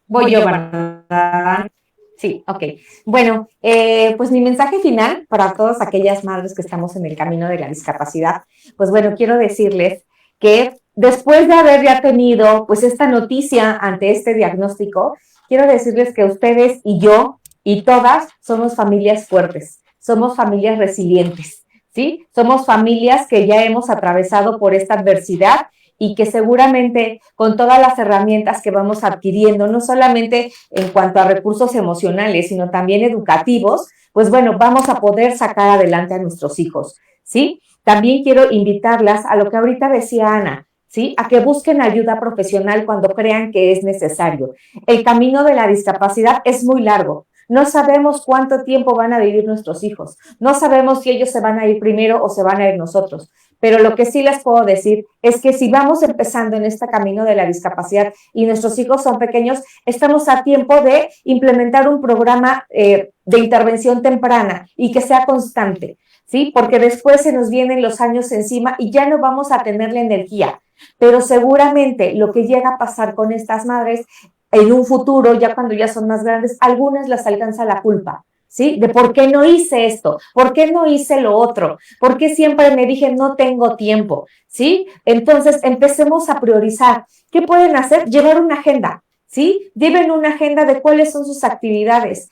voy yo, ¿verdad? Sí, ok. Bueno, pues mi mensaje final para todas aquellas madres que estamos en el camino de la discapacidad, pues bueno, quiero decirles que después de haber ya tenido pues esta noticia ante este diagnóstico, quiero decirles que ustedes y yo y todas somos familias fuertes, somos familias resilientes, ¿sí? Somos familias que ya hemos atravesado por esta adversidad y que seguramente con todas las herramientas que vamos adquiriendo, no solamente en cuanto a recursos emocionales, sino también educativos, pues bueno, vamos a poder sacar adelante a nuestros hijos, ¿sí? También quiero invitarlas a lo que ahorita decía Ana, ¿sí? A que busquen ayuda profesional cuando crean que es necesario. El camino de la discapacidad es muy largo. No sabemos cuánto tiempo van a vivir nuestros hijos. No sabemos si ellos se van a ir primero o se van a ir nosotros. Pero lo que sí les puedo decir es que si vamos empezando en este camino de la discapacidad y nuestros hijos son pequeños, estamos a tiempo de implementar un programa de intervención temprana y que sea constante, ¿sí? Porque después se nos vienen los años encima y ya no vamos a tener la energía. Pero seguramente lo que llega a pasar con estas madres en un futuro, ya cuando ya son más grandes, algunas las alcanza la culpa, ¿sí? De por qué no hice esto, por qué no hice lo otro, por qué siempre me dije no tengo tiempo, ¿sí? Entonces empecemos a priorizar. ¿Qué pueden hacer? Llevar una agenda, ¿sí? Lleven una agenda de cuáles son sus actividades.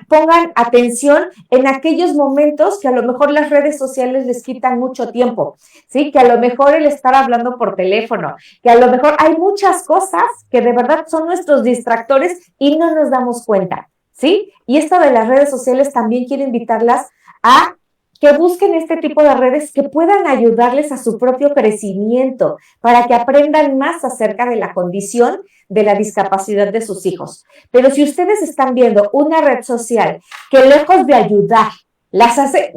Pongan atención en aquellos momentos que a lo mejor las redes sociales les quitan mucho tiempo, ¿sí? Que a lo mejor el estar hablando por teléfono, que a lo mejor hay muchas cosas que de verdad son nuestros distractores y no nos damos cuenta, ¿sí? Y esto de las redes sociales también quiero invitarlas a que busquen este tipo de redes que puedan ayudarles a su propio crecimiento, para que aprendan más acerca de la condición de la discapacidad de sus hijos. Pero si ustedes están viendo una red social que lejos de ayudar, las hace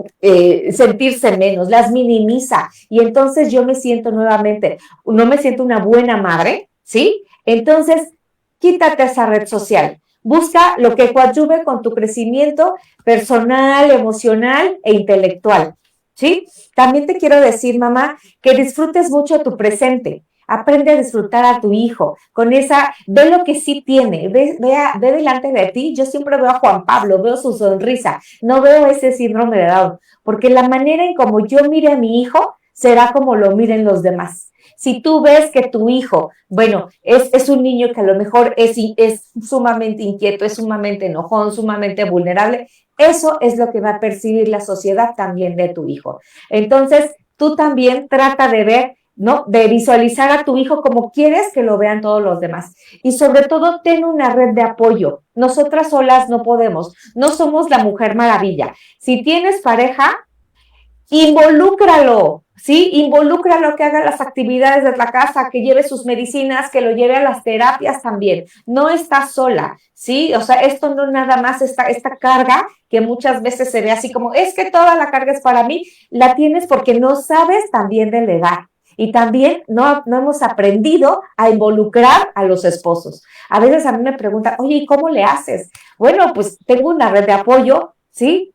sentirse menos, las minimiza, y entonces yo me siento nuevamente, no me siento una buena madre, ¿sí? Entonces, quítate esa red social. Busca lo que coadyuve con tu crecimiento personal, emocional e intelectual, ¿sí? También te quiero decir, mamá, que disfrutes mucho tu presente. Aprende a disfrutar a tu hijo, ve lo que sí tiene, ve delante de ti. Yo siempre veo a Juan Pablo, veo su sonrisa, no veo ese síndrome de Down, porque la manera en como yo mire a mi hijo será como lo miren los demás. Si tú ves que tu hijo, bueno, es un niño que a lo mejor es sumamente inquieto, es sumamente enojón, sumamente vulnerable, eso es lo que va a percibir la sociedad también de tu hijo. Entonces, tú también trata de ver, ¿no? De visualizar a tu hijo como quieres que lo vean todos los demás. Y sobre todo, ten una red de apoyo. Nosotras solas no podemos, no somos la Mujer Maravilla. Si tienes pareja, involúcralo, ¿sí? Involúcralo, que haga las actividades de la casa, que lleve sus medicinas, que lo lleve a las terapias también. No estás sola, ¿sí? O sea, esto no nada más esta carga que muchas veces se ve así como, es que toda la carga es para mí, la tienes porque no sabes también delegar. Y también no hemos aprendido a involucrar a los esposos. A veces a mí me preguntan, oye, ¿y cómo le haces? Bueno, pues tengo una red de apoyo, ¿sí?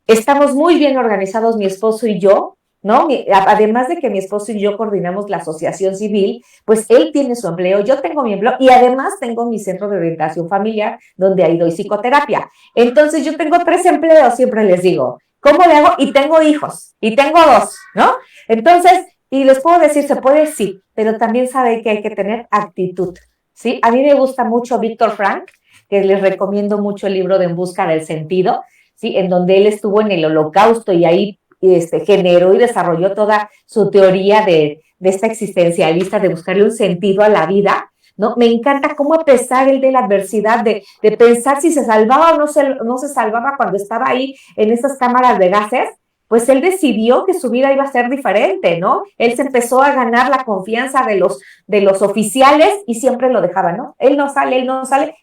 Estamos muy bien organizados mi esposo y yo, ¿no? Además de que mi esposo y yo coordinamos la asociación civil, pues él tiene su empleo, yo tengo mi empleo y además tengo mi centro de orientación familiar donde ahí doy psicoterapia. Entonces yo tengo 3 empleos, siempre les digo. ¿Cómo le hago? Y tengo hijos, y tengo 2, ¿no? Entonces, y les puedo decir, ¿se puede? Sí, pero también sabe que hay que tener actitud, ¿sí? A mí me gusta mucho Víctor Frank, que les recomiendo mucho el libro de En busca del sentido, ¿sí? En donde él estuvo en el Holocausto y ahí generó y desarrolló toda su teoría de esta existencialista, de buscarle un sentido a la vida, ¿no? Me encanta cómo, a pesar él de la adversidad, de pensar si se salvaba o no se salvaba cuando estaba ahí en esas cámaras de gases, pues él decidió que su vida iba a ser diferente, ¿no? Él se empezó a ganar la confianza de los oficiales y siempre lo dejaban, ¿no? Él no sale,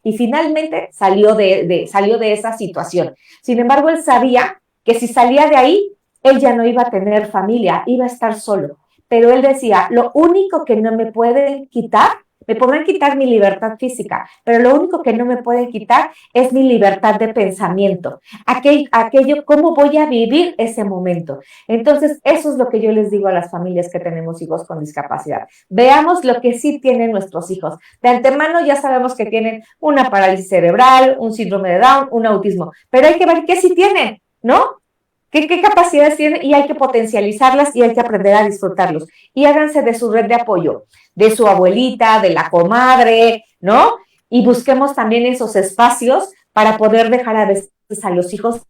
y finalmente salió de esa situación. Sin embargo, él sabía que si salía de ahí, él ya no iba a tener familia, iba a estar solo. Pero él decía, lo único que no me pueden quitar, me podrán quitar mi libertad física, pero lo único que no me pueden quitar es mi libertad de pensamiento. Aquello, ¿cómo voy a vivir ese momento? Entonces, eso es lo que yo les digo a las familias que tenemos hijos con discapacidad. Veamos lo que sí tienen nuestros hijos. De antemano ya sabemos que tienen una parálisis cerebral, un síndrome de Down, un autismo, pero hay que ver qué sí tienen, ¿no? ¿Qué capacidades tienen? Y hay que potencializarlas y hay que aprender a disfrutarlos. Y háganse de su red de apoyo, de su abuelita, de la comadre, ¿no? Y busquemos también esos espacios para poder dejar a veces a los hijos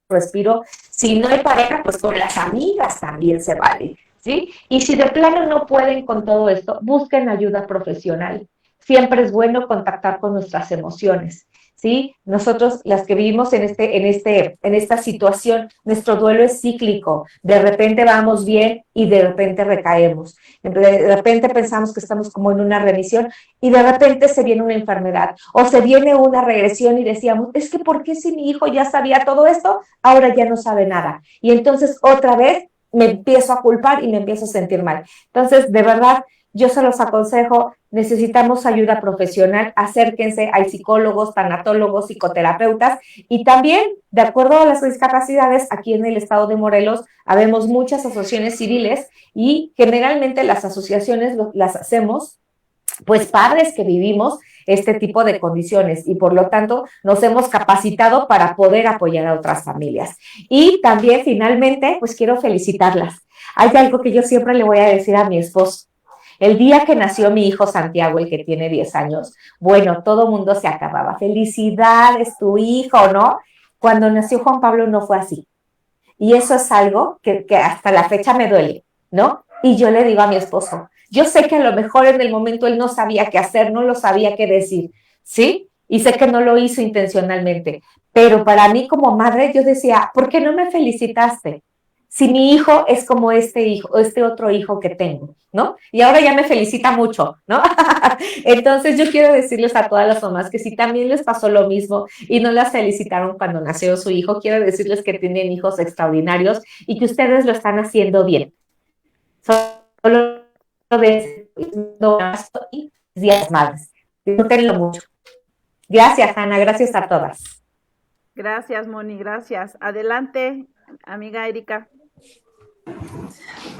respiro. Si no hay pareja, pues con las amigas también se vale, ¿sí? Y si de plano no pueden con todo esto, busquen ayuda profesional. Siempre es bueno contactar con nuestras emociones, ¿sí? Nosotros, las que vivimos en esta situación, nuestro duelo es cíclico. De repente vamos bien y de repente recaemos. De repente pensamos que estamos como en una remisión y de repente se viene una enfermedad o se viene una regresión y decíamos, es que ¿por qué si mi hijo ya sabía todo esto, ahora ya no sabe nada? Y entonces otra vez me empiezo a culpar y me empiezo a sentir mal. Entonces, de verdad, yo se los aconsejo, necesitamos ayuda profesional, acérquense, hay psicólogos, tanatólogos, psicoterapeutas y también, de acuerdo a las discapacidades, aquí en el estado de Morelos habemos muchas asociaciones civiles y generalmente las asociaciones las hacemos pues padres que vivimos este tipo de condiciones y por lo tanto nos hemos capacitado para poder apoyar a otras familias. Y también finalmente pues quiero felicitarlas. Hay algo que yo siempre le voy a decir a mi esposo. El día que nació mi hijo Santiago, el que tiene 10 años, bueno, todo mundo se acababa. Felicidades, tu hijo, ¿no? Cuando nació Juan Pablo no fue así. Y eso es algo que hasta la fecha me duele, ¿no? Y yo le digo a mi esposo, yo sé que a lo mejor en el momento él no sabía qué hacer, no lo sabía qué decir, ¿sí? Y sé que no lo hizo intencionalmente, pero para mí como madre yo decía, ¿por qué no me felicitaste? Si mi hijo es como este hijo, este otro hijo que tengo, ¿no? Y ahora ya me felicita mucho, ¿no? Entonces yo quiero decirles a todas las mamás que si también les pasó lo mismo y no las felicitaron cuando nació su hijo, quiero decirles que tienen hijos extraordinarios y que ustedes lo están haciendo bien. Solo de y días madres. Disfrútenlo mucho. Gracias, Ana, gracias a todas. Gracias, Moni, gracias. Adelante, amiga Erika.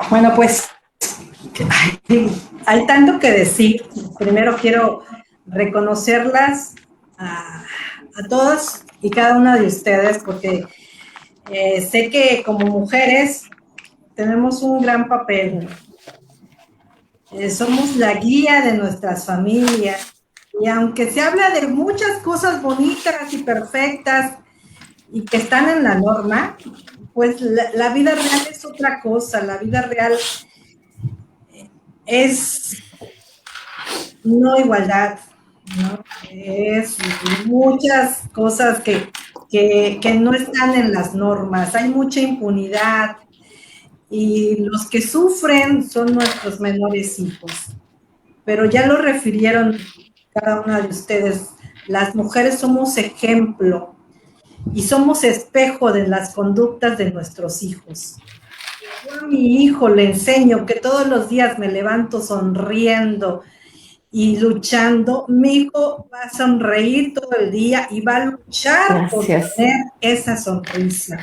Bueno, pues hay tanto que decir. Primero quiero reconocerlas a todas y cada una de ustedes, porque sé que como mujeres tenemos un gran papel. Somos la guía de nuestras familias. Y aunque se habla de muchas cosas bonitas y perfectas y que están en la norma, pues la vida real es otra cosa. La vida real es no igualdad, ¿no? Es muchas cosas que no están en las normas. Hay mucha impunidad y los que sufren son nuestros menores hijos. Pero ya lo refirieron cada una de ustedes, las mujeres somos ejemplo y somos espejo de las conductas de nuestros hijos. Yo a mi hijo le enseño que todos los días me levanto sonriendo y luchando, mi hijo va a sonreír todo el día y va a luchar por tener esa sonrisa.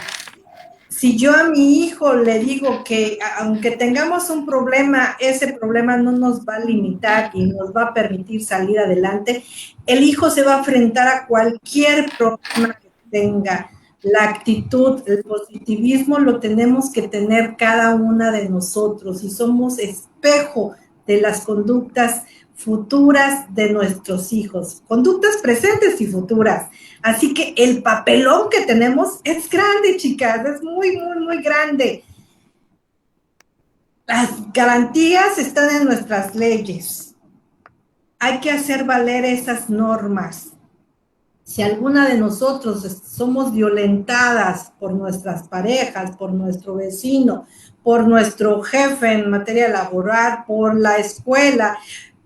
Si yo a mi hijo le digo que aunque tengamos un problema, ese problema no nos va a limitar y nos va a permitir salir adelante, el hijo se va a enfrentar a cualquier problema que tenga. La actitud, el positivismo lo tenemos que tener cada una de nosotros y somos espejo de las conductas futuras de nuestros hijos, conductas presentes y futuras. Así que el papelón que tenemos es grande, chicas, es muy, muy, muy grande. Las garantías están en nuestras leyes. Hay que hacer valer esas normas. Si alguna de nosotros somos violentadas por nuestras parejas, por nuestro vecino, por nuestro jefe en materia laboral, por la escuela,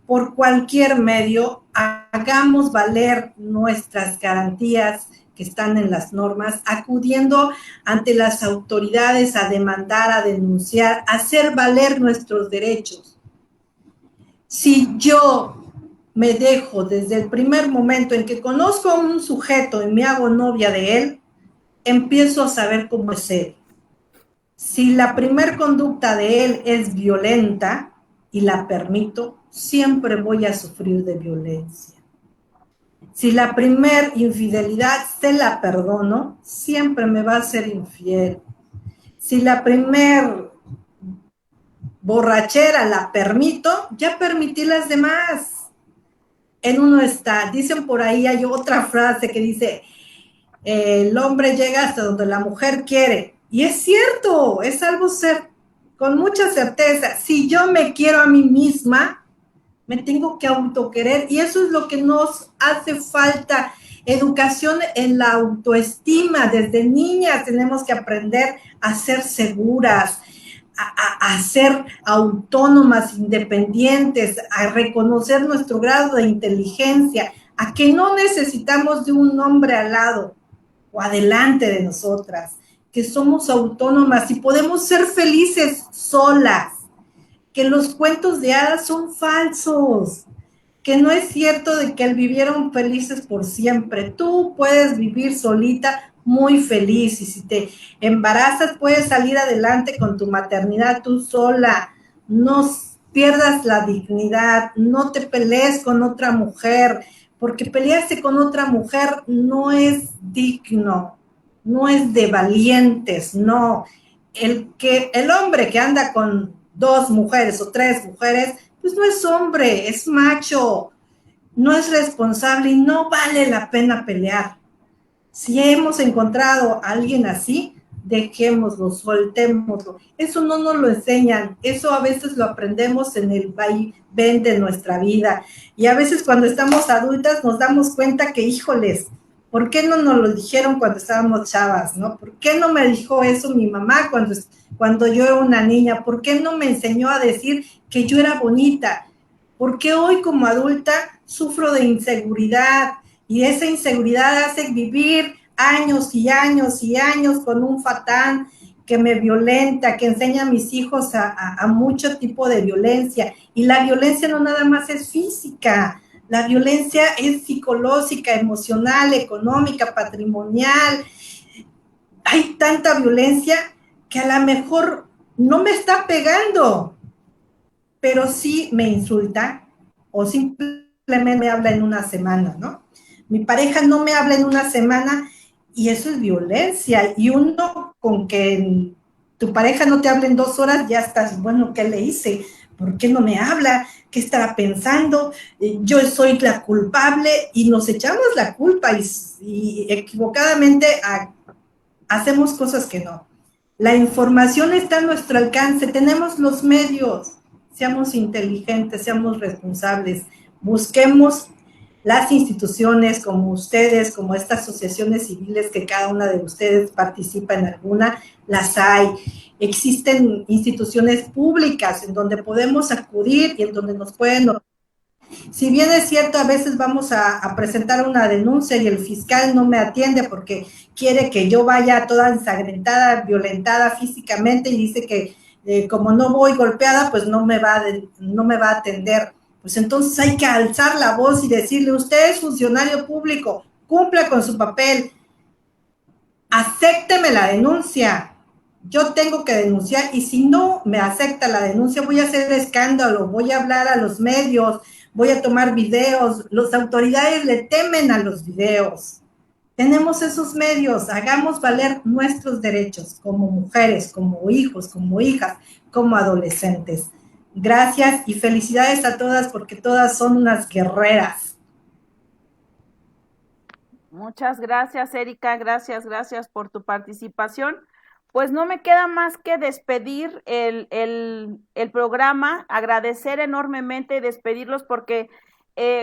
por cualquier medio, hagamos valer nuestras garantías que están en las normas, acudiendo ante las autoridades a demandar, a denunciar, a hacer valer nuestros derechos. Si yo me dejo desde el primer momento en que conozco a un sujeto y me hago novia de él, empiezo a saber cómo es él. Si la primer conducta de él es violenta y la permito, siempre voy a sufrir de violencia. Si la primer infidelidad se la perdono, siempre me va a ser infiel. Si la primer borrachera la permito, ya permití las demás. En uno está, dicen por ahí, hay otra frase que dice, el hombre llega hasta donde la mujer quiere. Y es cierto, es algo con mucha certeza. Si yo me quiero a mí misma, me tengo que autoquerer y eso es lo que nos hace falta, educación en la autoestima. Desde niñas tenemos que aprender a ser seguras, a ser autónomas, independientes, a reconocer nuestro grado de inteligencia, a que no necesitamos de un hombre al lado o adelante de nosotras, que somos autónomas y podemos ser felices solas, que los cuentos de hadas son falsos, que no es cierto de que vivieron felices por siempre. Tú puedes vivir solita muy feliz y si te embarazas puedes salir adelante con tu maternidad tú sola. No pierdas la dignidad, no te pelees con otra mujer, porque pelearse con otra mujer no es digno, no es de valientes, no. El hombre que anda con 2 mujeres o 3 mujeres, pues no es hombre, es macho, no es responsable y no vale la pena pelear. Si hemos encontrado a alguien así, dejémoslo, soltémoslo. Eso no nos lo enseñan, eso a veces lo aprendemos en el vaivén de nuestra vida. Y a veces cuando estamos adultas nos damos cuenta que, híjoles, ¿por qué no nos lo dijeron cuando estábamos chavas, no? ¿Por qué no me dijo eso mi mamá cuando yo era una niña? ¿Por qué no me enseñó a decir que yo era bonita? ¿Por qué hoy como adulta sufro de inseguridad? Y esa inseguridad hace vivir años y años y años con un fatán que me violenta, que enseña a mis hijos a mucho tipo de violencia. Y la violencia no nada más es física, la violencia es psicológica, emocional, económica, patrimonial. Hay tanta violencia que a lo mejor no me está pegando, pero sí me insulta o simplemente me habla en una semana, ¿no? Mi pareja no me habla en una semana y eso es violencia. Y uno con que tu pareja no te hable en 2 horas, ya estás, bueno, ¿qué le hice? ¿Por qué no me habla? ¿Qué estará pensando? Yo soy la culpable y nos echamos la culpa y equivocadamente hacemos cosas que no. La información está a nuestro alcance, tenemos los medios, seamos inteligentes, seamos responsables, busquemos las instituciones como ustedes, como estas asociaciones civiles que cada una de ustedes participa en alguna, las hay. Existen instituciones públicas en donde podemos acudir y en donde nos pueden... Si bien es cierto, a veces vamos a presentar una denuncia y el fiscal no me atiende porque quiere que yo vaya toda ensangrentada, violentada físicamente y dice que como no voy golpeada, pues no me va a atender. Pues entonces hay que alzar la voz y decirle, usted es funcionario público, cumpla con su papel, acépteme la denuncia, yo tengo que denunciar y si no me acepta la denuncia voy a hacer escándalo, voy a hablar a los medios, voy a tomar videos, las autoridades le temen a los videos. Tenemos esos medios, hagamos valer nuestros derechos como mujeres, como hijos, como hijas, como adolescentes. Gracias y felicidades a todas porque todas son unas guerreras. Muchas gracias, Erika, gracias por tu participación. Pues no me queda más que despedir el programa, agradecer enormemente y despedirlos porque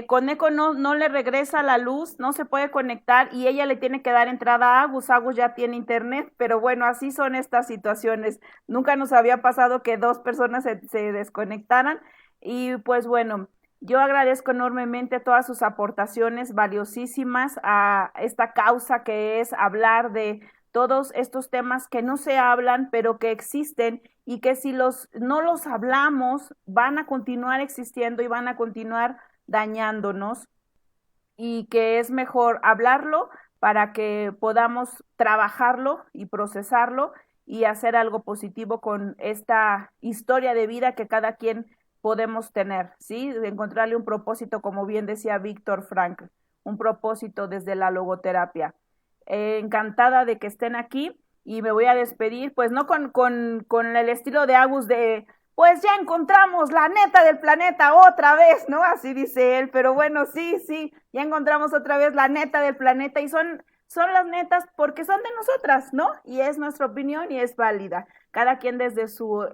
con Eco no le regresa la luz, no se puede conectar y ella le tiene que dar entrada a Agus. Agus ya tiene internet, pero bueno, así son estas situaciones. Nunca nos había pasado que 2 personas se desconectaran y pues bueno, yo agradezco enormemente todas sus aportaciones valiosísimas a esta causa que es hablar de todos estos temas que no se hablan, pero que existen y que si no los hablamos, van a continuar existiendo y van a continuar dañándonos y que es mejor hablarlo para que podamos trabajarlo y procesarlo y hacer algo positivo con esta historia de vida que cada quien podemos tener, ¿sí? De encontrarle un propósito, como bien decía Víctor Frankl, un propósito desde la logoterapia. Encantada de que estén aquí y me voy a despedir, pues no con el estilo de Agus de pues ya encontramos la neta del planeta otra vez, ¿no? Así dice él, pero bueno, sí, ya encontramos otra vez la neta del planeta y son las netas porque son de nosotras, ¿no? Y es nuestra opinión y es válida, cada quien desde su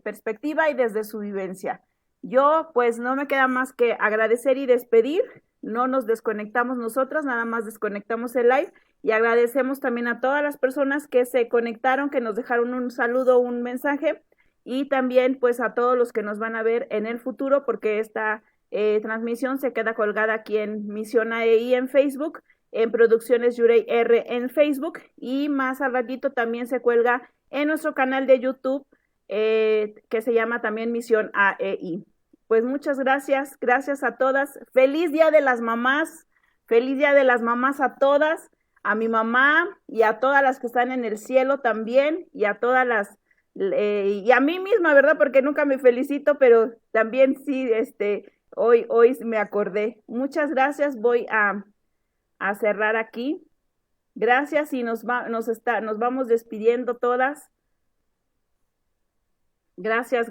perspectiva y desde su vivencia. Yo pues no me queda más que agradecer y despedir, no nos desconectamos nosotras, nada más desconectamos el live y agradecemos también a todas las personas que se conectaron, que nos dejaron un saludo, un mensaje y también pues a todos los que nos van a ver en el futuro porque esta transmisión se queda colgada aquí en Misión AEI en Facebook, en Producciones Yurey R en Facebook y más al ratito también se cuelga en nuestro canal de YouTube que se llama también Misión AEI. Pues muchas gracias a todas, feliz Día de las Mamás a todas, a mi mamá y a todas las que están en el cielo también y a todas las y a mí misma, ¿verdad? Porque nunca me felicito, pero también sí, hoy me acordé. Muchas gracias, voy a cerrar aquí. Gracias y nos vamos despidiendo todas. Gracias.